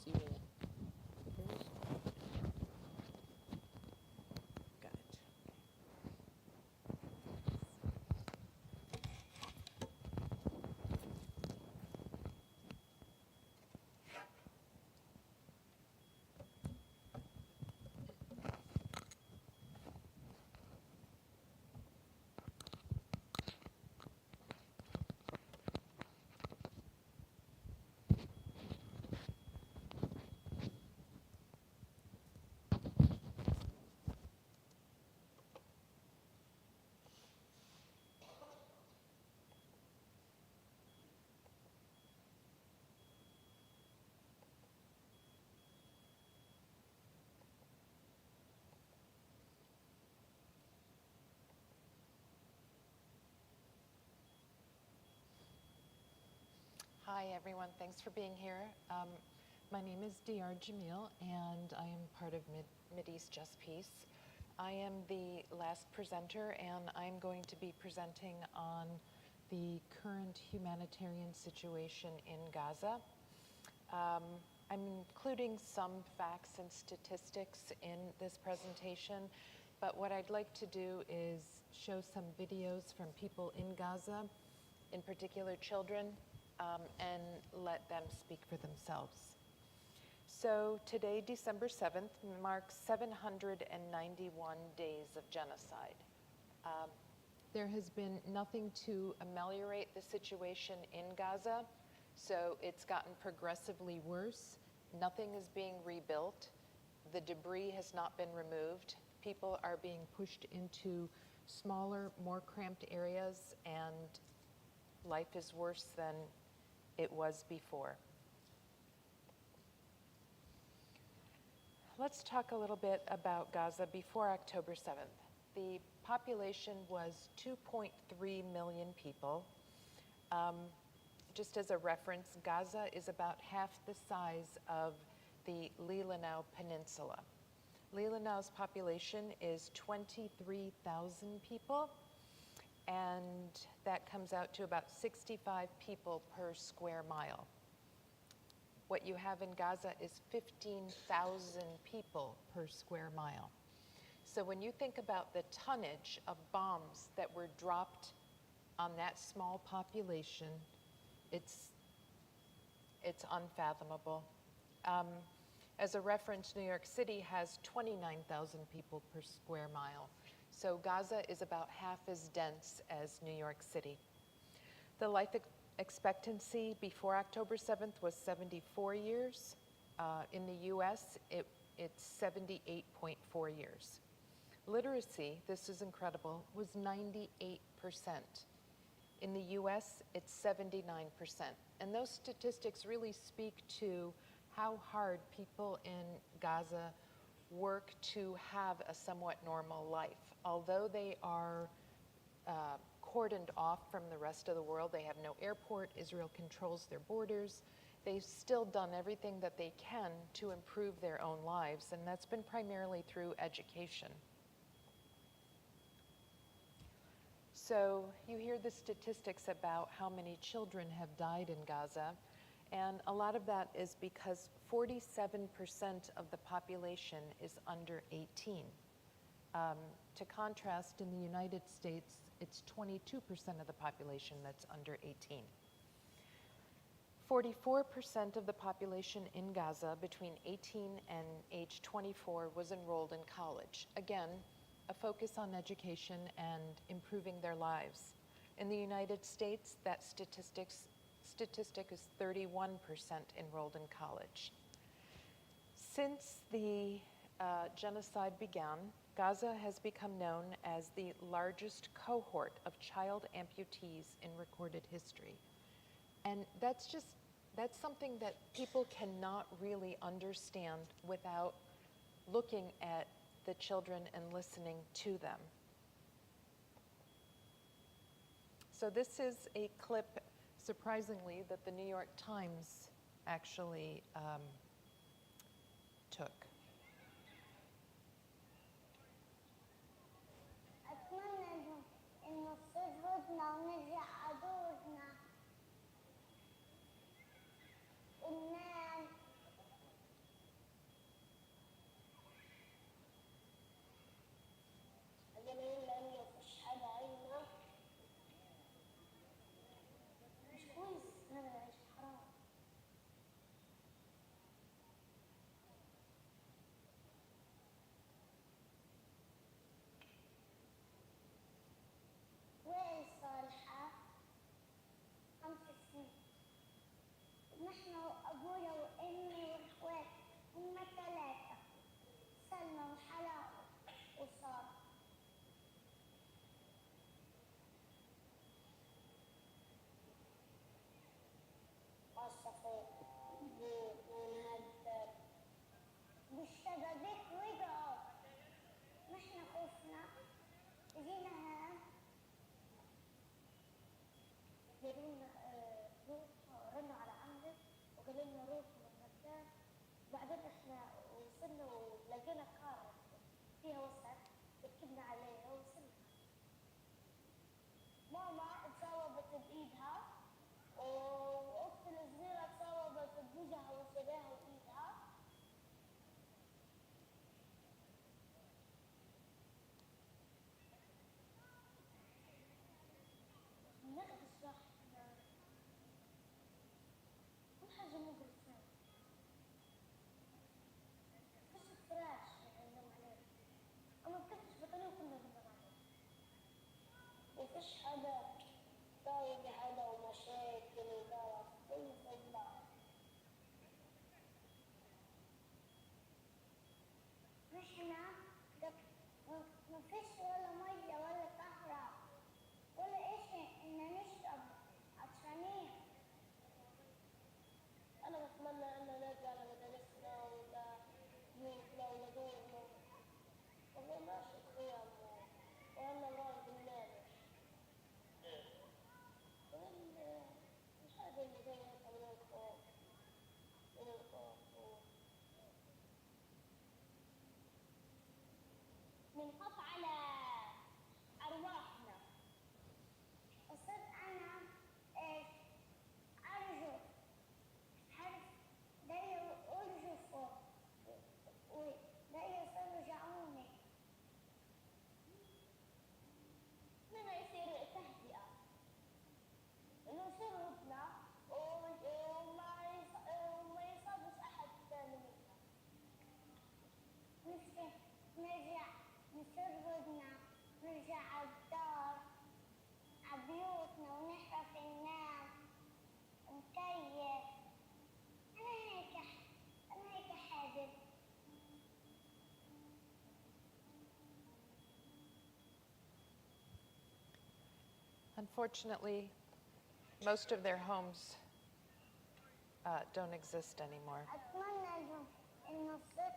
See where that goes? Got it. Hi, everyone. Thanks for being here. My name is Dr. Jamil, and I am part of MidEast Just Peace. I am the last presenter, and I'm going to be presenting on the current humanitarian situation in Gaza. I'm including some facts and statistics in this presentation, but what I'd like to do is show some videos from people in Gaza, in particular children, and let them speak for themselves. So today, December 7th, marks 791 days of genocide. There has been nothing to ameliorate the situation in Gaza, so it's gotten progressively worse. Nothing is being rebuilt. The debris has not been removed. People are being pushed into smaller, more cramped areas, and life is worse than it was before. Let's talk a little bit about Gaza before October 7th. The population was 2.3 million people. Just as a reference, Gaza is about half the size of the Leelanau Peninsula. Leelanau's population is 23,000 people, and that comes out to about 65 people per square mile. What you have in Gaza is 15,000 people per square mile. So when you think about the tonnage of bombs that were dropped on that small population, it's unfathomable. As a reference, New York City has 29,000 people per square mile. So Gaza is about half as dense as New York City. The life expectancy before October 7th was 74 years. In the US, it's 78.4 years. Literacy, this is incredible, was 98%. In the US, it's 79%. And those statistics really speak to how hard people in Gaza work to have a somewhat normal life. Although they are cordoned off from the rest of the world, they have no airport, Israel controls their borders, they've still done everything that they can to improve their own lives, and that's been primarily through education. So you hear the statistics about how many children have died in Gaza, and a lot of that is because 47% of the population is under 18. To contrast, in the United States, it's 22% of the population that's under 18. 44% of the population in Gaza between 18 and age 24 was enrolled in college. Again, a focus on education and improving their lives. In the United States, that statistic is 31% enrolled in college. Since the genocide began, Gaza has become known as the largest cohort of child amputees in recorded history. And that's something that people cannot really understand without looking at the children and listening to them. So this is a clip, surprisingly, that the New York Times actually took. أتمنى إنه تصير هدنة ونرجع عدودنا وننام. الجميل لأنه مفيش حدا عنا. مش كويس هذا العيش حرام. وين صالحة؟ 5 سنين. نحن أبويا وأمي وإخوات هم 3. سلمى وحلا وسارة. والصفيق ونهدد بالشبابيك وقعوا. نحن خفنا جينا هنا قالوا لنا روحوا رنوا على عمك وقالوا لنا روحوا من مكان. بعدين احنا وصلنا ولقينا كار فيها وسع ركبنا عليها وصلنا. ماما اتصابت بايدها واختي الصغيره اتصابت بوجهها وصداها وايدها. نقدر صح كل حاجه مقرفه. مفيش فراش ننام عليه. انا ما كنتش بطلع كنا بننام عليه. مفيش حدا طايق حدا ومشاكل وقرف كله في بعض. نحن مفيش ولا مية ولا كهرباء ولا إشي إن نشرب عطشانين. أنا بتمنى إن نرجع لمدارسنا ولا بيوتنا ولا دورنا. ما بنقدرش الخيام وأنا نقعد بننام. مش قادر زي هيك من الخوف من الخوف بنخاف على أرواحنا. وصرت أنا إيش أرجف حرف داي أرجفه وداي يصيروا يرجعوني. لما يصير تهدئة إنه يصير هدنة وما يصابش أحد ثاني منا. نفسي نرجع نصير هدنة نرجع عالدار عبيوتنا ونعرف ننام ونكيف. أنا هيك حابب. Unfortunately, most of their homes don't exist anymore. أتمنى إنه تصير.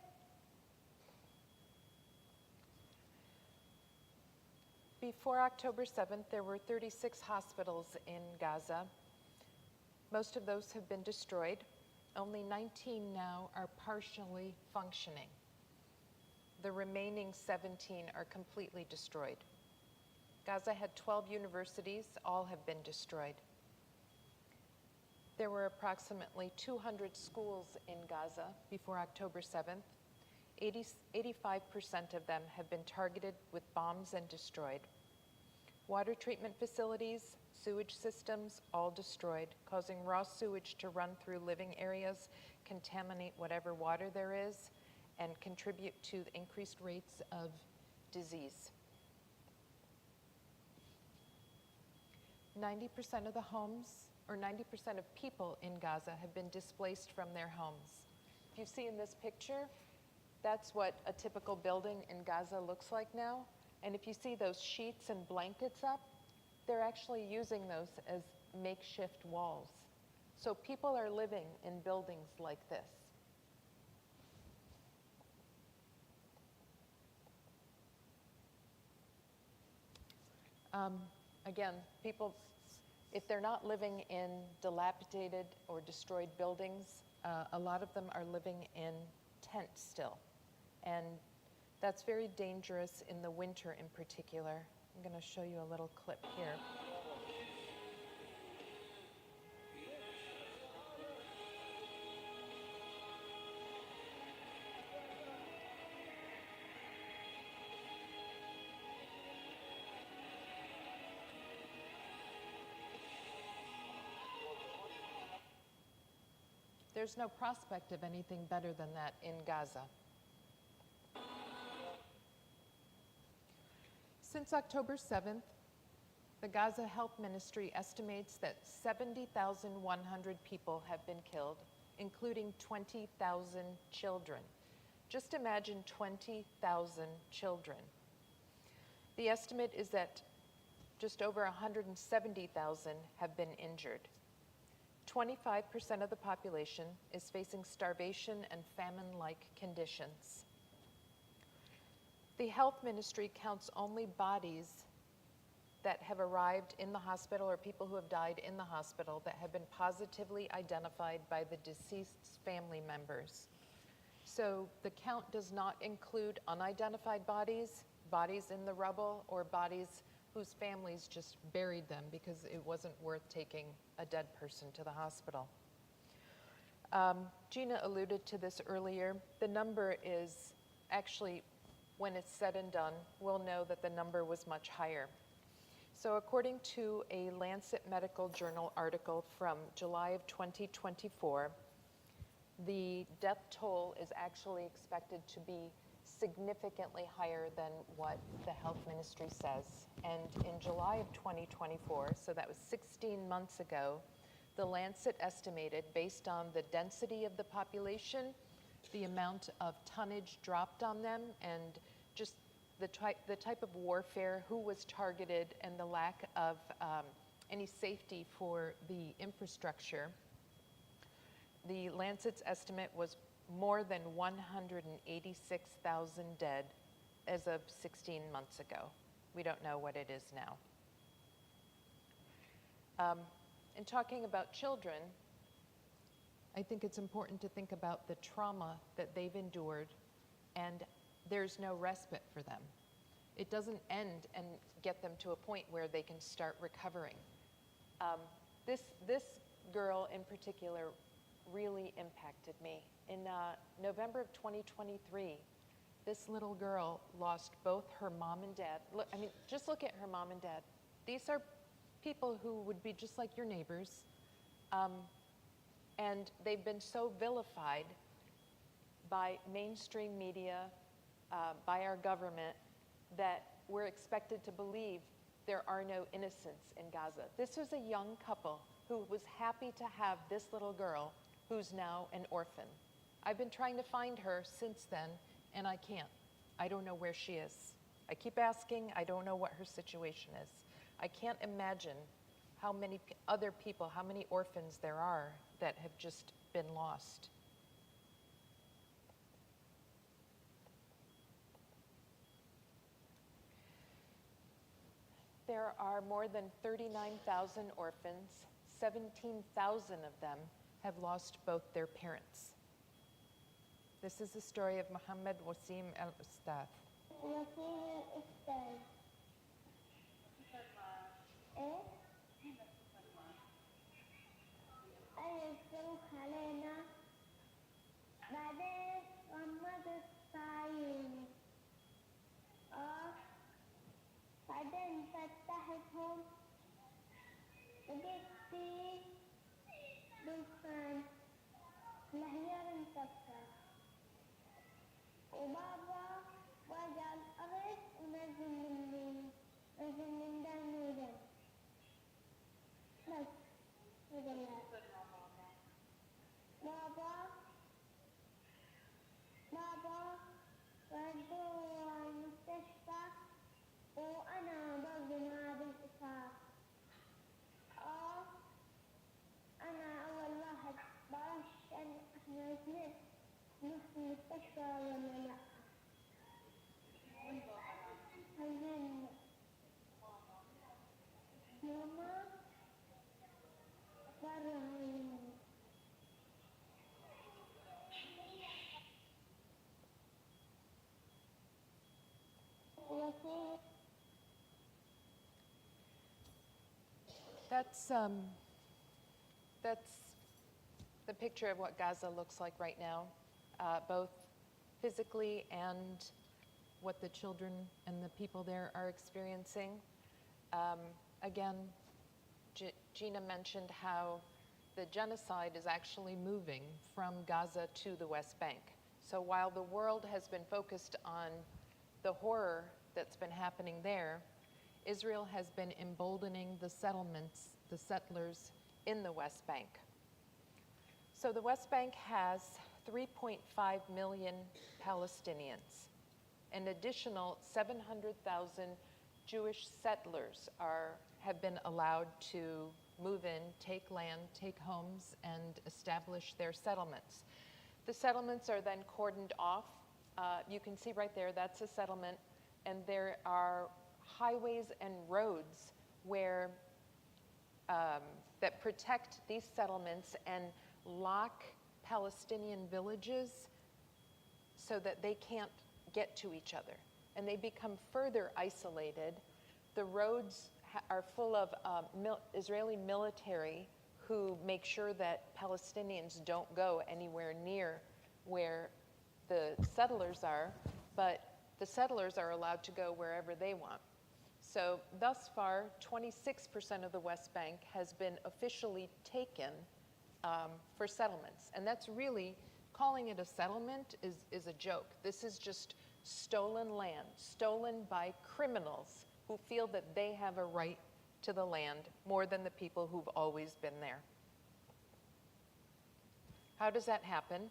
Before October 7th, there were 36 hospitals in Gaza. Most of those have been destroyed. Only 19 now are partially functioning. The remaining 17 are completely destroyed. Gaza had 12 universities, all have been destroyed. There were approximately 200 schools in Gaza before October 7th. 85% of them have been targeted with bombs and destroyed. Water treatment facilities, sewage systems, all destroyed, causing raw sewage to run through living areas, contaminate whatever water there is, and contribute to the increased rates of disease. 90% of the homes, or 90% of people in Gaza have been displaced from their homes. If you see in this picture, that's what a typical building in Gaza looks like now. And if you see those sheets and blankets up, they're actually using those as makeshift walls. So people are living in buildings like this. Again, people If they're not living in dilapidated or destroyed buildings, a lot of them are living in tents still. And that's very dangerous in the winter in particular. I'm going to show you a little clip here. There's no prospect of anything better than that in Gaza. Since October 7th, the Gaza Health Ministry estimates that 70,100 people have been killed, including 20,000 children. Just imagine 20,000 children. The estimate is that just over 170,000 have been injured. 25% of the population is facing starvation and famine-like conditions. The health ministry counts only bodies that have arrived in the hospital or people who have died in the hospital that have been positively identified by the deceased's family members. So the count does not include unidentified bodies, bodies in the rubble, or bodies whose families just buried them because it wasn't worth taking a dead person to the hospital. Gina alluded to this earlier. The number is actually, when it's said and done, we'll know that the number was much higher. So according to a Lancet Medical Journal article from July of 2024, the death toll is actually expected to be significantly higher than what the health ministry says. And in July of 2024, so that was 16 months ago, the Lancet estimated, based on the density of the population, the amount of tonnage dropped on them, and just the type of warfare, who was targeted, and the lack of any safety for the infrastructure. The Lancet's estimate was more than 186,000 dead as of 16 months ago. We don't know what it is now. In talking about children, I think it's important to think about the trauma that they've endured, and there's no respite for them. It doesn't end and get them to a point where they can start recovering. This girl in particular really impacted me. In November of 2023, this little girl lost both her mom and dad. Look, I mean, just look at her mom and dad. These are people who would be just like your neighbors, and they've been so vilified by mainstream media, by our government, that we're expected to believe there are no innocents in Gaza. This was a young couple who was happy to have this little girl who's now an orphan. I've been trying to find her since then, and I can't. I don't know where she is. I keep asking, I don't know what her situation is. I can't imagine how many other people, how many orphans there are that have just been lost. There are more than 39,000 orphans. 17,000 of them have lost both their parents. This is the story of Mohammed Wasim al-Ustath. بعدين فتحتهم لقيت في دخان العيار مسكر وبابا وقع الأرض ونزل من دم ودم بس بابا ودوه المستشفى وأنا برضه ما بالإسعاف. أنا أول واحد بعرفش أن إحنا الاثنين نروح المستشفى ولا لأ. بعدين ماما That's the picture of what Gaza looks like right now, both physically and what the children and the people there are experiencing. Again, Gina mentioned how the genocide is actually moving from Gaza to the West Bank. So while the world has been focused on the horror that's been happening there, Israel has been emboldening the settlements, the settlers in the West Bank. So the West Bank has 3.5 million Palestinians. An additional 700,000 Jewish settlers have been allowed to move in, take land, take homes, and establish their settlements. The settlements are then cordoned off. You can see right there, that's a settlement, and there are highways and roads where that protect these settlements and lock Palestinian villages so that they can't get to each other. And they become further isolated. The roads are full of Israeli military who make sure that Palestinians don't go anywhere near where the settlers are, but the settlers are allowed to go wherever they want. So thus far, 26% of the West Bank has been officially taken for settlements. And that's really, calling it a settlement is a joke. This is just stolen land, stolen by criminals who feel that they have a right to the land more than the people who've always been there. How does that happen?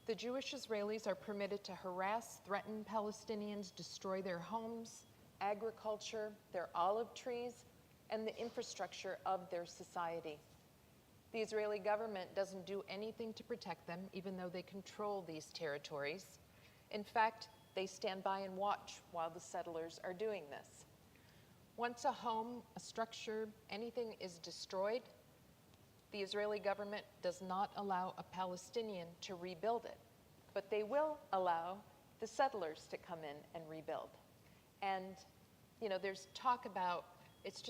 The Jewish Israelis are permitted to harass, threaten Palestinians, destroy their homes, agriculture, their olive trees, and the infrastructure of their society. The Israeli government doesn't do anything to protect them, even though they control these territories. In fact, they stand by and watch while the settlers are doing this. Once a home, a structure, anything is destroyed, the Israeli government does not allow a Palestinian to rebuild it, but they will allow the settlers to come in and rebuild. And, you know, there's talk about, it's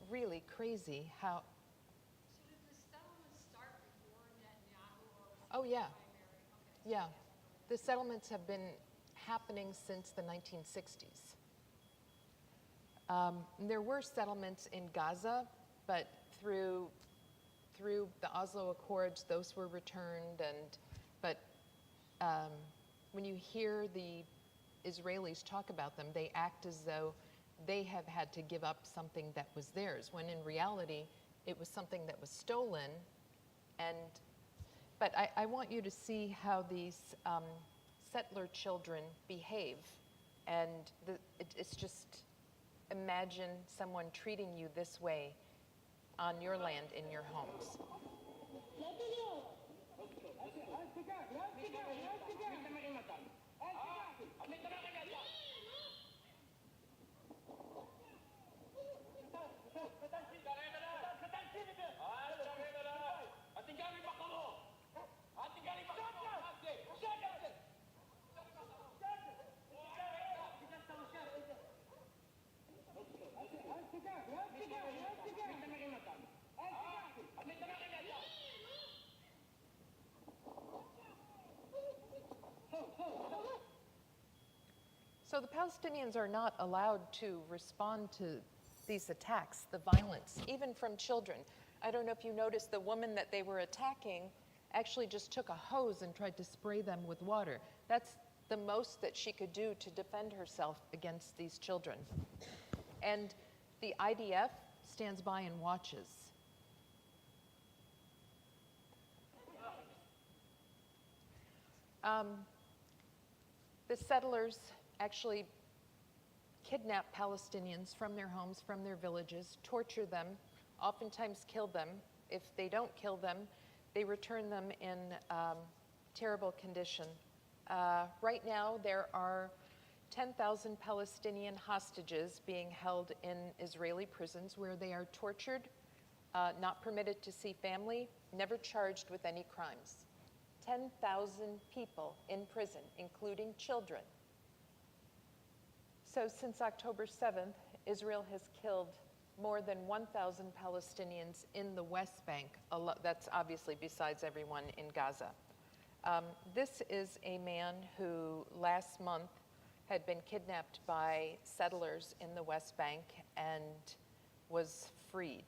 really crazy how. So did the settlements start before Netanyahu or? Oh, yeah. Yeah. The settlements have been happening since the 1960s. There were settlements in Gaza, but through the Oslo Accords, those were returned. But when you hear the Israelis talk about them, they act as though they have had to give up something that was theirs, when in reality, it was something that was stolen. But I want you to see how these settler children behave. And it's just, imagine someone treating you this way on your land, in your homes. So the Palestinians are not allowed to respond to these attacks, the violence, even from children. I don't know if you noticed, the woman that they were attacking actually just took a hose and tried to spray them with water. That's the most that she could do to defend herself against these children. And the IDF stands by and watches. The settlers actually kidnap Palestinians from their homes, from their villages, torture them, oftentimes kill them. If they don't kill them, they return them in terrible condition. Right now, there are 10,000 Palestinian hostages being held in Israeli prisons where they are tortured, not permitted to see family, never charged with any crimes. 10,000 people in prison, including children. So since October 7th, Israel has killed more than 1,000 Palestinians in the West Bank. That's obviously besides everyone in Gaza. This is a man who last month had been kidnapped by settlers in the West Bank and was freed.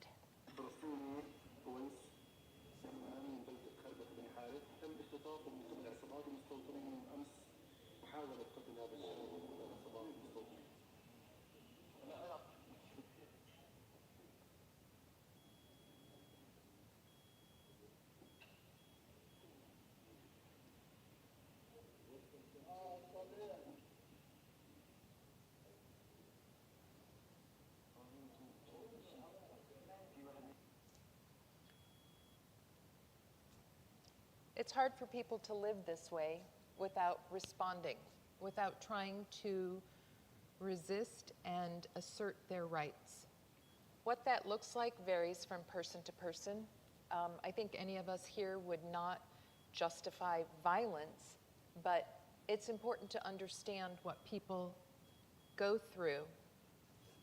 It's hard for people to live this way without responding, without trying to resist and assert their rights. What that looks like varies from person to person. I think any of us here would not justify violence, but it's important to understand what people go through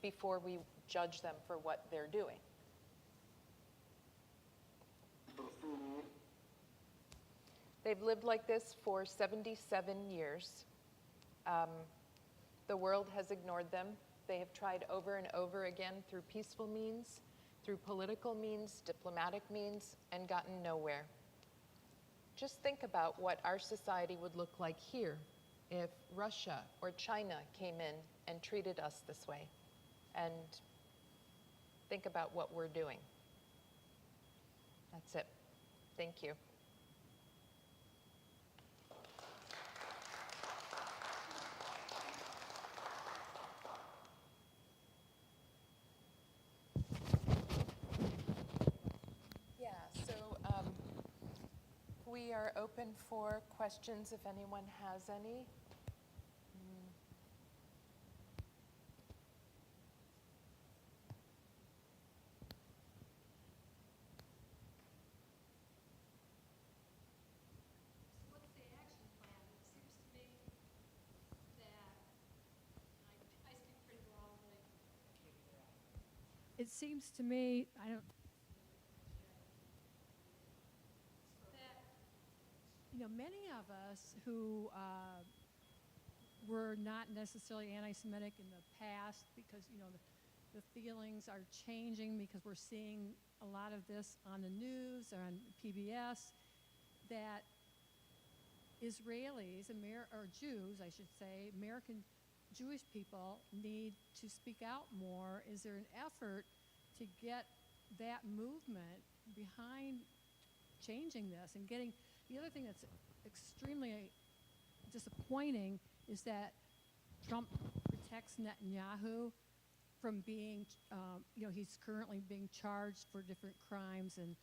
before we judge them for what they're doing. They've lived like this for 77 years. The world has ignored them. They have tried over and over again through peaceful means, through political means, diplomatic means, and gotten nowhere. Just think about what our society would look like here if Russia or China came in and treated us this way. And think about what we're doing. That's it. Thank you. We are open for questions if anyone has any. What's the action plan? It seems to me, I don't, many of us who were not necessarily anti-Semitic in the past because, the feelings are changing because we're seeing a lot of this on the news or on PBS, that Israelis, or Jews, I should say, American Jewish people need to speak out more. Is there an effort to get that movement behind changing this and getting? The other thing that's extremely disappointing is that Trump protects Netanyahu from being, he's currently being charged for different crimes, and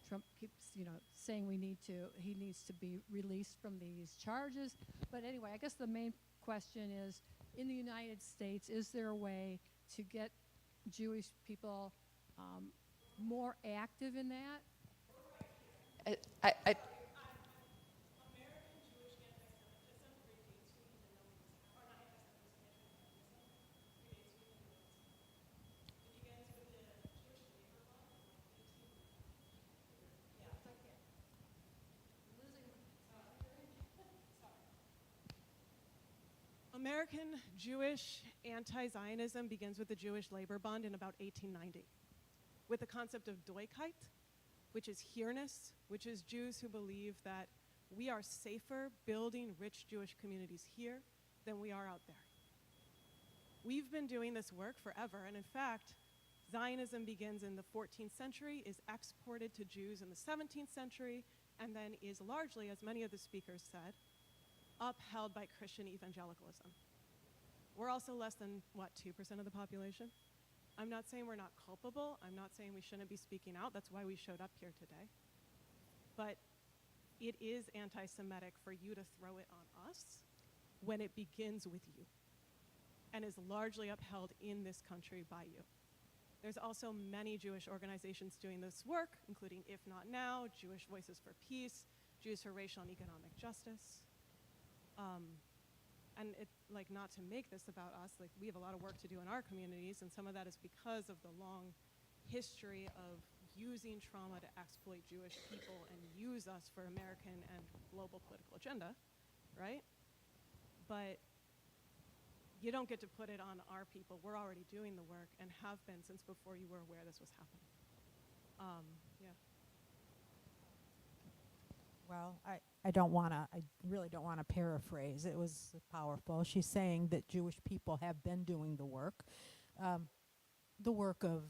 Trump keeps, saying he needs to be released from these charges. But anyway, I guess the main question is, in the United States, is there a way to get Jewish people more active in that? American Jewish anti-Zionism begins with the Jewish Labor Bund in about 1890, with the concept of Doigkeit, which is here-ness, which is Jews who believe that we are safer building rich Jewish communities here than we are out there. We've been doing this work forever, and in fact, Zionism begins in the 14th century, is exported to Jews in the 17th century, and then is largely, as many of the speakers said, upheld by Christian evangelicalism. We're also less than, 2% of the population? I'm not saying we're not culpable. I'm not saying we shouldn't be speaking out. That's why we showed up here today. But it is anti-Semitic for you to throw it on us when it begins with you and is largely upheld in this country by you. There's also many Jewish organizations doing this work, including If Not Now, Jewish Voices for Peace, Jews for Racial and Economic Justice. and it, like, not to make this about us, like, we have a lot of work to do in our communities, and some of that is because of the long history of using trauma to exploit Jewish people and use us for American and global political agenda, right? But you don't get to put it on our people. We're already doing the work and have been since before you were aware this was happening. Yeah. Well, I really don't want to paraphrase. It was powerful. She's saying that Jewish people have been doing the work of,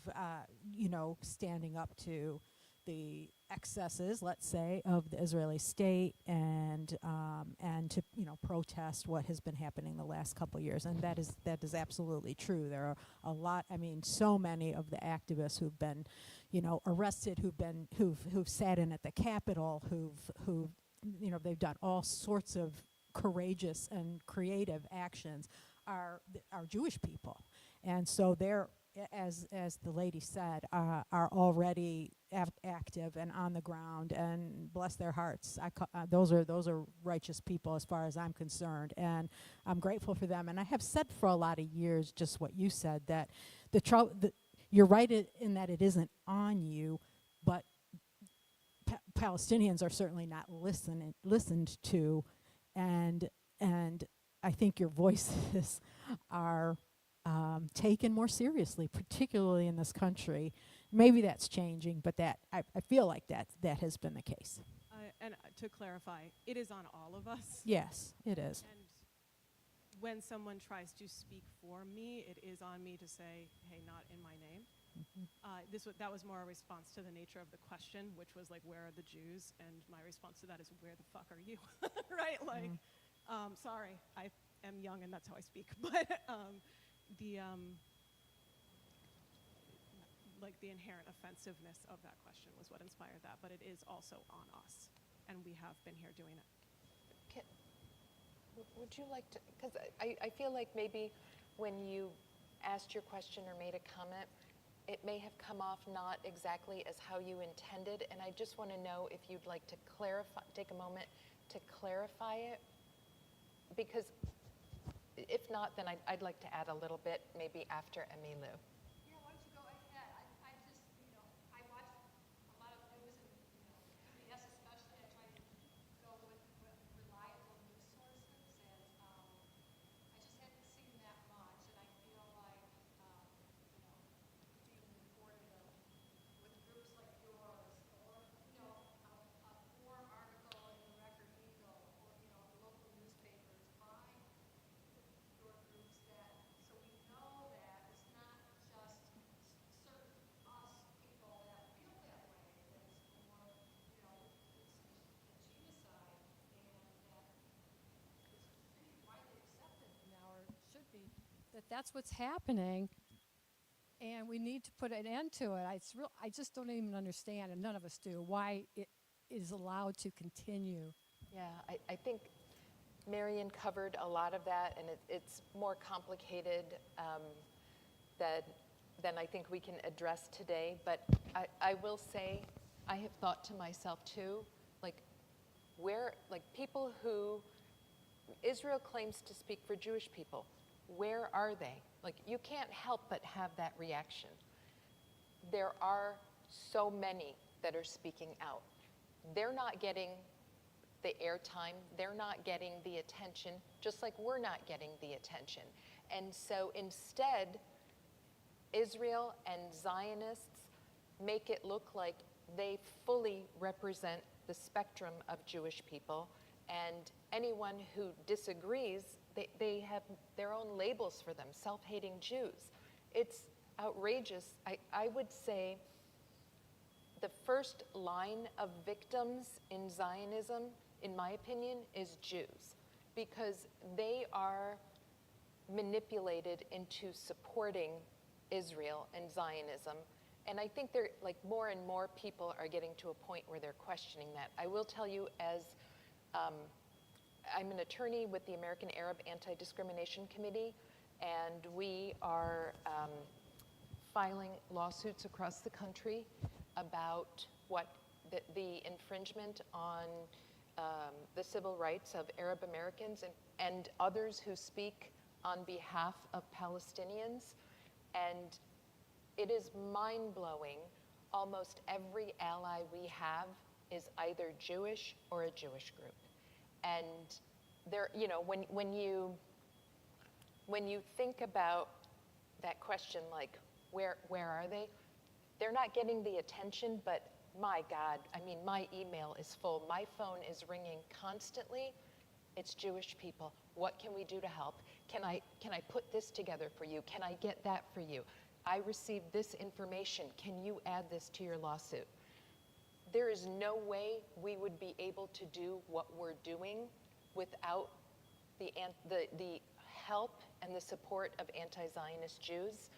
standing up to the excesses, let's say, of the Israeli state, and to protest what has been happening the last couple of years, and that is absolutely true. There are a lot. I mean, so many of the activists who've been, arrested, who've sat in at the Capitol, who've they've done all sorts of courageous and creative actions, are Jewish people, and so they're, as the lady said, are already active and on the ground, and bless their hearts. Those are righteous people as far as I'm concerned, and I'm grateful for them. And I have said for a lot of years just what you said, that you're right in that it isn't on you, but Palestinians are certainly not listened to, and I think your voices are taken more seriously, particularly in this country. Maybe that's changing, but I feel like that has been the case. And to clarify, it is on all of us. Yes, it is. And when someone tries to speak for me, it is on me to say, hey, not in my name. That was more a response to the nature of the question, which was like, where are the Jews? And my response to that is, where the fuck are you? Right? Like, sorry, I am young and that's how I speak. But the inherent offensiveness of that question was what inspired that. But it is also on us, and we have been here doing it. Would you like to, because I feel like maybe when you asked your question or made a comment, it may have come off not exactly as how you intended, and I just want to know if you'd like to clarify, take a moment to clarify it, because if not, then I'd like to add a little bit maybe after Emilu. Yeah, why don't you go ahead? I just, I watch a lot of news, and, PBS especially. I try to go with reliable news sources, and I just hadn't seen that much, and I feel like, being reported of with groups like yours, or, a forum article in the Record Eagle, or, local newspapers by your groups, that, so we know that it's not just certain us people that feel that way, that it's more, it's a genocide, and that it's pretty widely accepted now, or should be, that that's what's happening, and we need to put an end to it. I just don't even understand, and none of us do, why it is allowed to continue. Yeah, I think Marion covered a lot of that, and it's more complicated than I think we can address today. But I will say, I have thought to myself too, people who, Israel claims to speak for Jewish people. Where are they? You can't help but have that reaction. There are so many that are speaking out. They're not getting the airtime, they're not getting the attention, just like we're not getting the attention. And so instead, Israel and Zionists make it look like they fully represent the spectrum of Jewish people, and anyone who disagrees, they have their own labels for them, self-hating Jews. It's outrageous. I would say the first line of victims in Zionism, in my opinion, is Jews, because they are manipulated into supporting Israel and Zionism. And I think more and more people are getting to a point where they're questioning that. I will tell you, as I'm an attorney with the American Arab Anti-Discrimination Committee, and we are filing lawsuits across the country about what the infringement on the the civil rights of Arab Americans and others who speak on behalf of Palestinians. And it is mind-blowing. Almost every ally we have is either Jewish or a Jewish group. And there, you know, when you think about that question, like, where are they? They're not getting the attention, but my God, I mean, my email is full. My phone is ringing constantly. It's Jewish people. What can we do to help? Can I put this together for you? Can I get that for you? I received this information. Can you add this to your lawsuit? There is no way we would be able to do what we're doing without the help and the support of anti-Zionist Jews.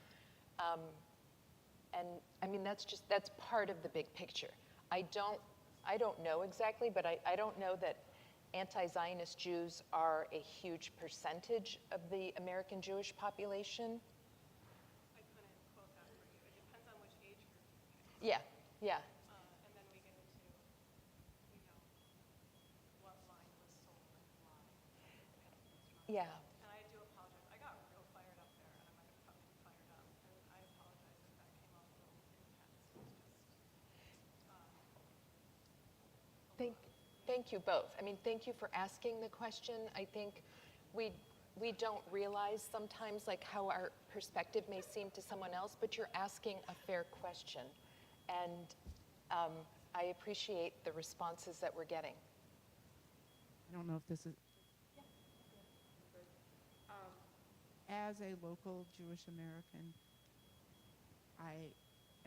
And I mean, that's part of the big picture. I don't know exactly, but I don't know that anti-Zionist Jews are a huge percentage of the American Jewish population. I couldn't quote that for you. It depends on which age group. Yeah. And then we get into, you know, what line was sold and why. Yeah. And I do apologize. I got real fired up there, and I might have got me fired up. And I apologize if that came off a little intense. It's just, Thank you both. I mean, thank you for asking the question. I think we don't realize sometimes like how our perspective may seem to someone else, but you're asking a fair question. And I appreciate the responses that we're getting. I don't know if this is. As a local Jewish American, I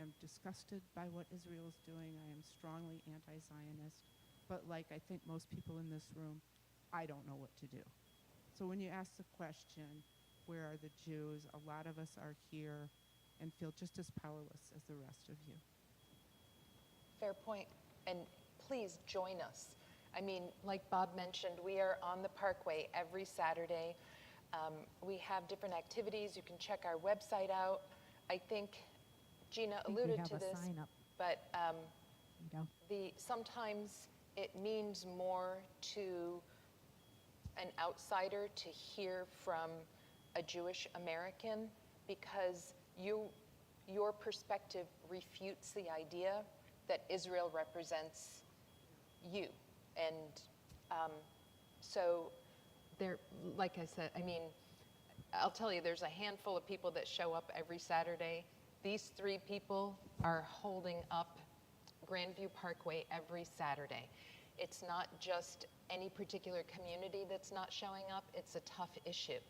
am disgusted by what Israel is doing. I am strongly anti-Zionist. But like I think most people in this room, I don't know what to do. So when you ask the question, where are the Jews? A lot of us are here and feel just as powerless as the rest of you. Fair point. And please join us. I mean, like Bob mentioned, we are on the Parkway every Saturday. We have different activities. You can check our website out. I think Gina alluded to this, Sign up. but You know? sometimes it means more to an outsider to hear from a Jewish American because your perspective refutes the idea that Israel represents you. And so there, like I said, I mean, I'll tell you, there's a handful of people that show up every Saturday. These 3 people are holding up Grandview Parkway every Saturday. It's not just any particular community that's not showing up, it's a tough issue.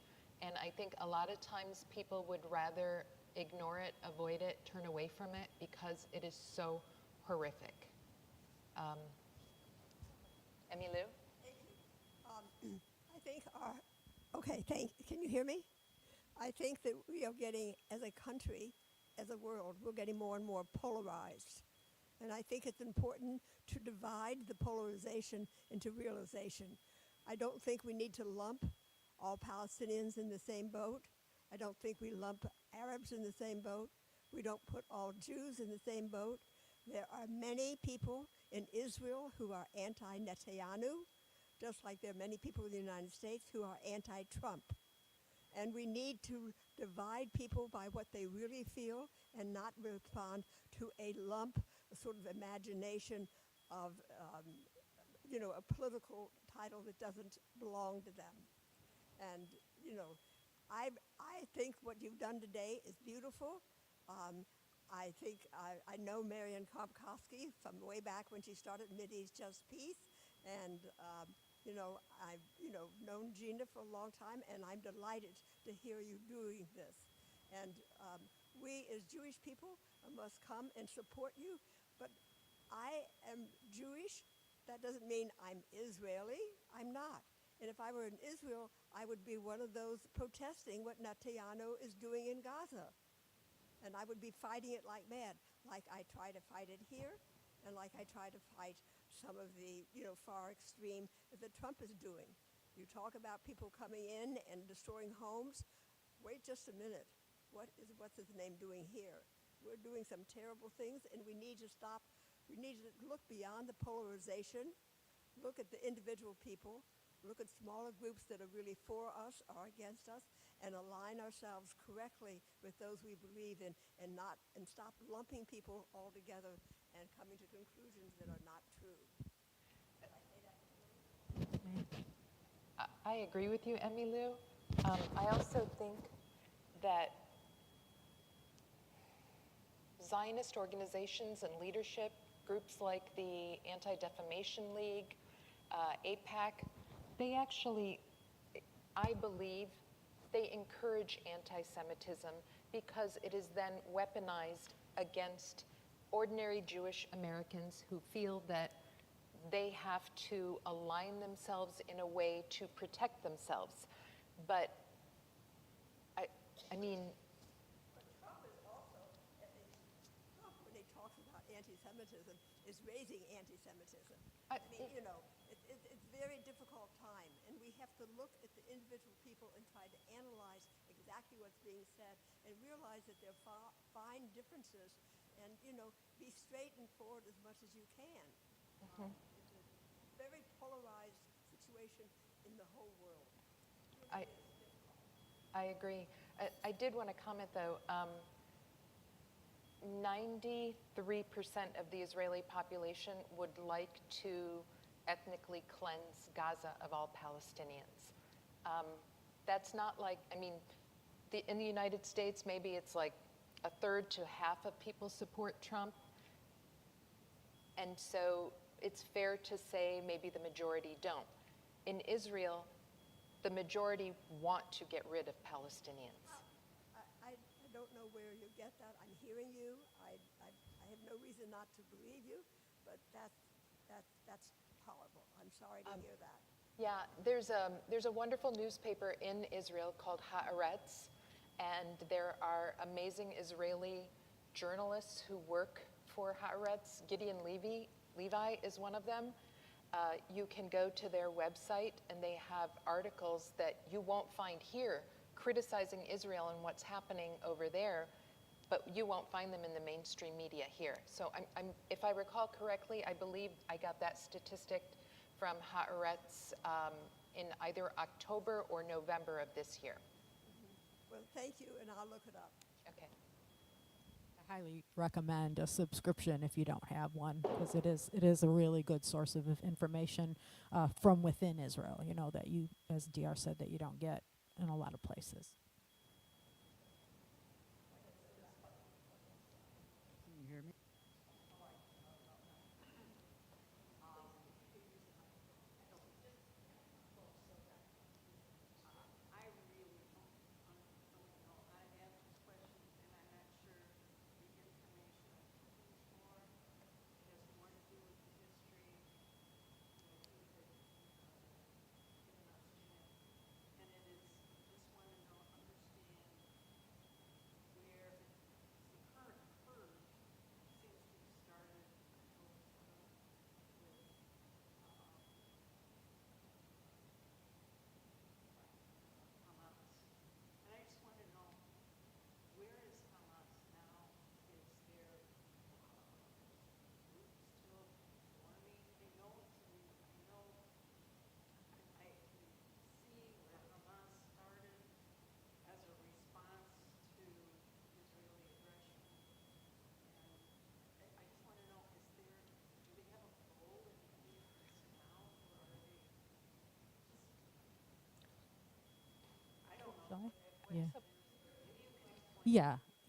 And I think a lot of times people would rather ignore it, avoid it, turn away from it because it is so horrific. Emmylou? I think can you hear me? I think that we are getting, as a country, as a world, we're getting more and more polarized. And I think it's important to divide the polarization into realization. I don't think we need to lump all Palestinians in the same boat. I don't think we lump Arabs in the same boat. We don't put all Jews in the same boat. There are many people in Israel who are anti-Netanyahu, just like there are many people in the United States who are anti-Trump. And we need to divide people by what they really feel and not respond to a lump, a sort of imagination of, a political title that doesn't belong to them. And, I think what you've done today is beautiful. I think I know Marian Kopkowski from way back when she started MidEast Just Peace. And, I've known Gina for a long time, and I'm delighted to hear you doing this. And we as Jewish people must come and support you. But I am Jewish. That doesn't mean I'm Israeli. I'm not. And if I were in Israel, I would be one of those protesting what Netanyahu is doing in Gaza. And I would be fighting it like mad, like I try to fight it here, and like I try to fight some of the, far extreme that Trump is doing. You talk about people coming in and destroying homes. Wait just a minute. What's his name doing here? We're doing some terrible things, and we need to stop. We need to look beyond the polarization, look at the individual people, look at smaller groups that are really for us or against us, and align ourselves correctly with those we believe in, and stop lumping people all together and coming to conclusions that are not true. Did I say that clearly? I agree with you, Emmylou. I also think that Zionist organizations and leadership, groups like the Anti-Defamation League, AIPAC, they actually, I believe, they encourage anti-Semitism because it is then weaponized against ordinary Jewish Americans who feel that they have to align themselves in a way to protect themselves. But I mean, Trump is also, Trump, when he talks about anti-Semitism, is raising anti-Semitism. I mean, it's very difficult time, and we have to look at the individual people and try to analyze exactly what's being said and realize that there are fine differences, and, be straight and forward as much as you can. It's a very polarized situation in the whole world. It really is difficult. I agree. I did want to comment, though. 93% of the Israeli population would like to ethnically cleanse Gaza of all Palestinians. That's not like, I mean, in the United States, maybe it's like a third to half of people support Trump. And so it's fair to say maybe the majority don't. In Israel, the majority want to get rid of Palestinians. I don't know where you get that. I'm hearing you. I have no reason not to believe you, but that's horrible. I'm sorry to hear that. Yeah, there's a wonderful newspaper in Israel called Haaretz, and there are amazing Israeli journalists who work for Haaretz. Gideon Levi is one of them. You can go to their website, and they have articles that you won't find here criticizing Israel and what's happening over there, but you won't find them in the mainstream media here. So if I recall correctly, I believe I got that statistic from Haaretz in either October or November of this year. Well, thank you, and I'll look it up. Okay. I highly recommend a subscription if you don't have one, because it is a really good source of information from within Israel, that you, as DR said, that you don't get in a lot of places. Can you hear me? Shall I?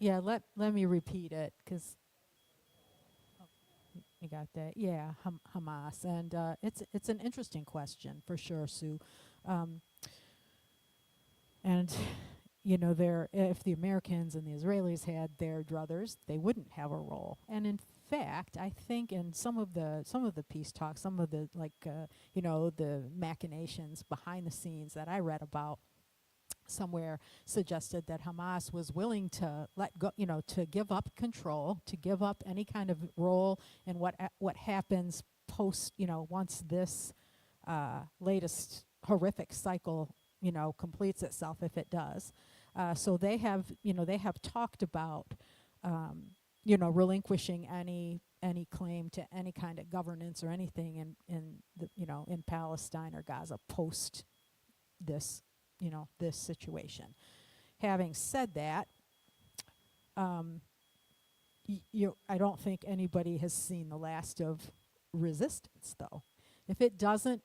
Yeah. Let me repeat it, because you got that. Yeah, Hamas, and it's an interesting question for sure, Sue. And if the Americans and the Israelis had their druthers, they wouldn't have a role. And in fact, I think in some of the peace talks, some of the the machinations behind the scenes that I read about somewhere suggested that Hamas was willing to let go, to give up control, to give up any kind of role in what happens post, once this latest horrific cycle, completes itself, if it does. So they have talked about, relinquishing any any claim to any kind of governance or anything in Palestine or Gaza post this this situation. Having said that, I don't think anybody has seen the last of resistance, though. If it doesn't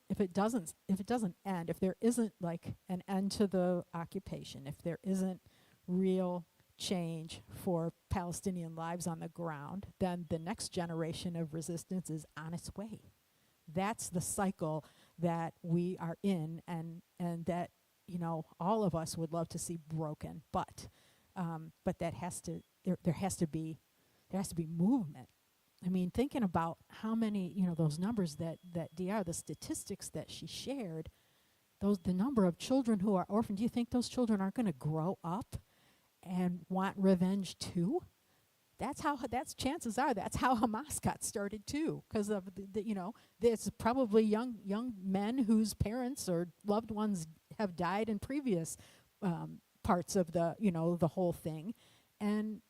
end, if there isn't like an end to the occupation, if there isn't real change for Palestinian lives on the ground, then the next generation of resistance is on its way. That's the cycle that we are in, and that all of us would love to see broken, but that has to there has to be movement. I mean, thinking about how many those numbers that DR, the statistics that she shared, the number of children who are orphaned. Do you think those children aren't going to grow up and want revenge too? That's chances are that's how Hamas got started too, because of there's probably young men whose parents or loved ones have died in previous parts of the whole thing, and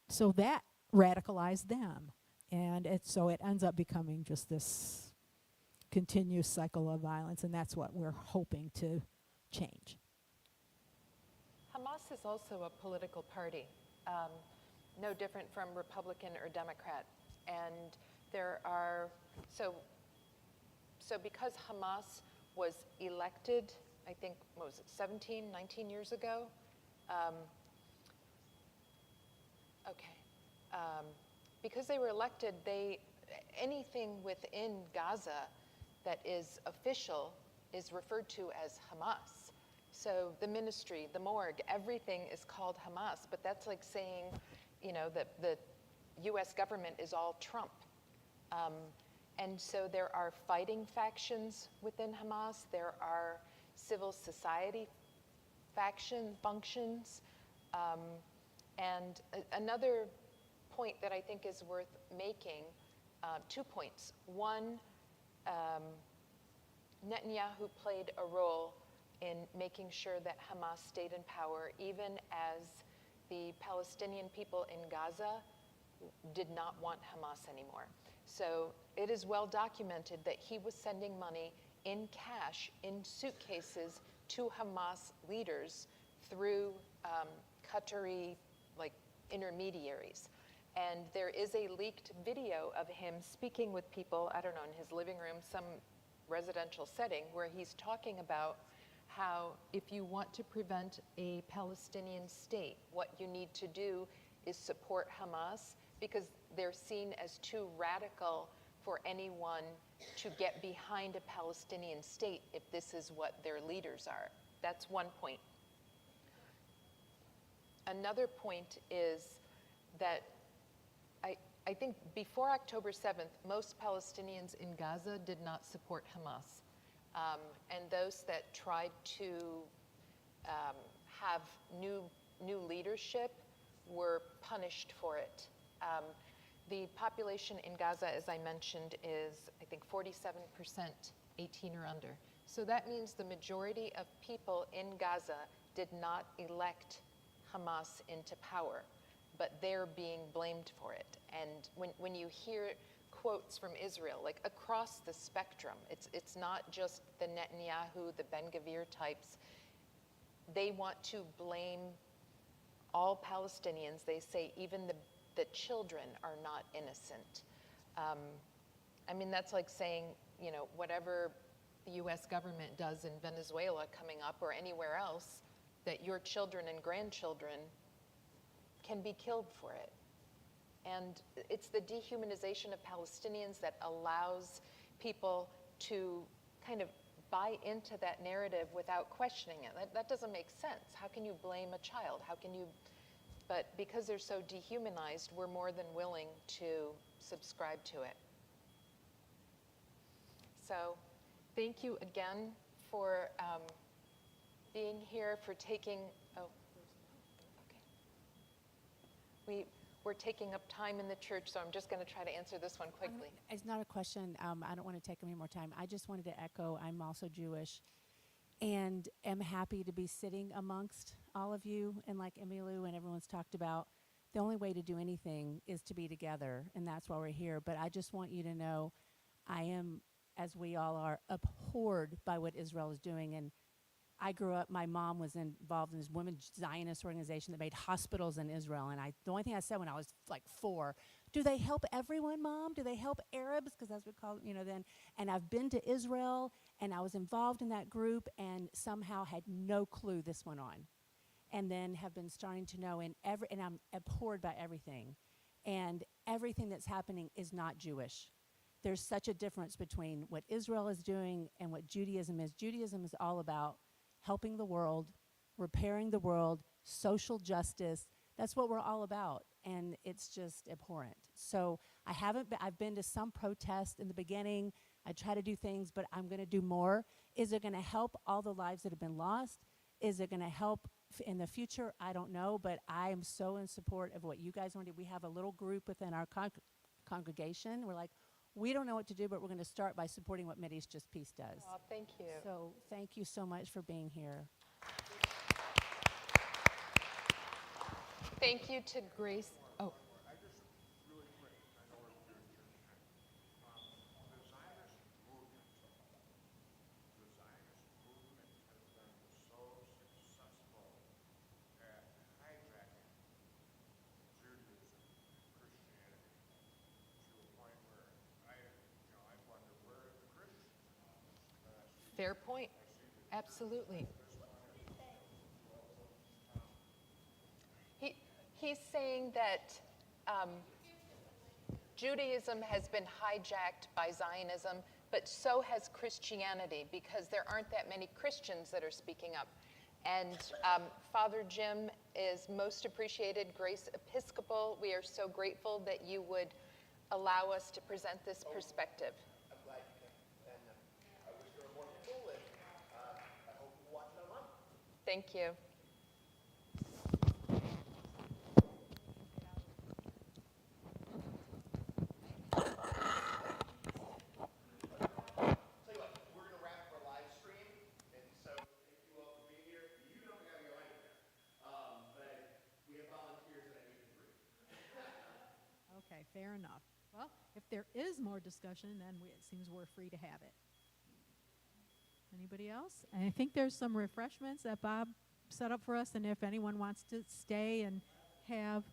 so that radicalized them, and so it ends up becoming just this continuous cycle of violence, and that's what we're hoping to change. Hamas is also a political party, no different from Republican or Democrat. And there are, so because Hamas was elected, I think, what was it, 17, 19 years ago? Because they were elected, anything within Gaza that is official is referred to as Hamas. So the ministry, the morgue, everything is called Hamas, but that's like saying, that the US government is all Trump. And so there are fighting factions within Hamas, there are civil society functions, and another point that I think is worth making, 2 points. One, Netanyahu played a role in making sure that Hamas stayed in power, even as the Palestinian people in Gaza did not want Hamas anymore. So it is well documented that he was sending money in cash, in suitcases, to Hamas leaders through Qatari intermediaries. And there is a leaked video of him speaking with people, I don't know, in his living room, some residential setting, where he's talking about how if you want to prevent a Palestinian state, what you need to do is support Hamas, because they're seen as too radical for anyone to get behind a Palestinian state if this is what their leaders are. That's one point. Another point is that I think before October 7th, most Palestinians in Gaza did not support Hamas. And those that tried to have new leadership were punished for it. The population in Gaza, as I mentioned, is I think 47% 18 or under. So that means the majority of people in Gaza did not elect Hamas into power, but they're being blamed for it. And when you hear quotes from Israel, like across the spectrum, it's not just the Netanyahu, the Ben-Gvir types. They want to blame all Palestinians. They say even the children are not innocent. I mean, that's like saying, whatever the US government does in Venezuela coming up or anywhere else, that your children and grandchildren can be killed for it. And it's the dehumanization of Palestinians that allows people to kind of buy into that narrative without questioning it. That doesn't make sense. How can you blame a child? But because they're so dehumanized, we're more than willing to subscribe to it. So thank you again for being here, for taking, we're taking up time in the church, so I'm just going to try to answer this one quickly. It's not a question. I don't want to take any more time. I just wanted to echo, I'm also Jewish, and am happy to be sitting amongst all of you, and like Emilu and everyone's talked about, the only way to do anything is to be together, and that's why we're here. But I just want you to know I am, as we all are, abhorred by what Israel is doing. And I grew up, my mom was involved in this women's Zionist organization that made hospitals in Israel. And the only thing I said when I was like 4, do they help everyone, Mom? Do they help Arabs? Because that's what we call it, then. And I've been to Israel, and I was involved in that group, and somehow had no clue this went on. And then have been starting to know, and I'm abhorred by everything. And everything that's happening is not Jewish. There's such a difference between what Israel is doing and what Judaism is. Judaism is all about helping the world, repairing the world, social justice. That's what we're all about, and it's just abhorrent. So I've been to some protests in the beginning. I try to do things, but I'm going to do more. Is it going to help all the lives that have been lost? Is it going to help in the future? I don't know, but I am so in support of what you guys want to do. We have a little group within our congregation. We're like, we don't know what to do, but we're going to start by supporting what MidEast Just Peace does. Oh, thank you. So thank you so much for being here. Thank you to Grace. Oh. I just really quick, I know we're doing church time. The Zionist movement has been so successful at hijacking Judaism and Christianity to a point where I wonder where are the Christians in all this? Fair point. Absolutely. He's saying that Judaism has been hijacked by Zionism, but so has Christianity, because there aren't that many Christians that are speaking up. And Father Jim is most appreciated, Grace Episcopal. We are so grateful that you would allow us to present this perspective. I'm glad you came, and I wish there were more people, and I hope you watch it online. Thank you. Okay, fair enough. Well, if there is more discussion, then it seems we're free to have it. Anybody else? I think there's some refreshments that Bob set up for us, and if anyone wants to stay and have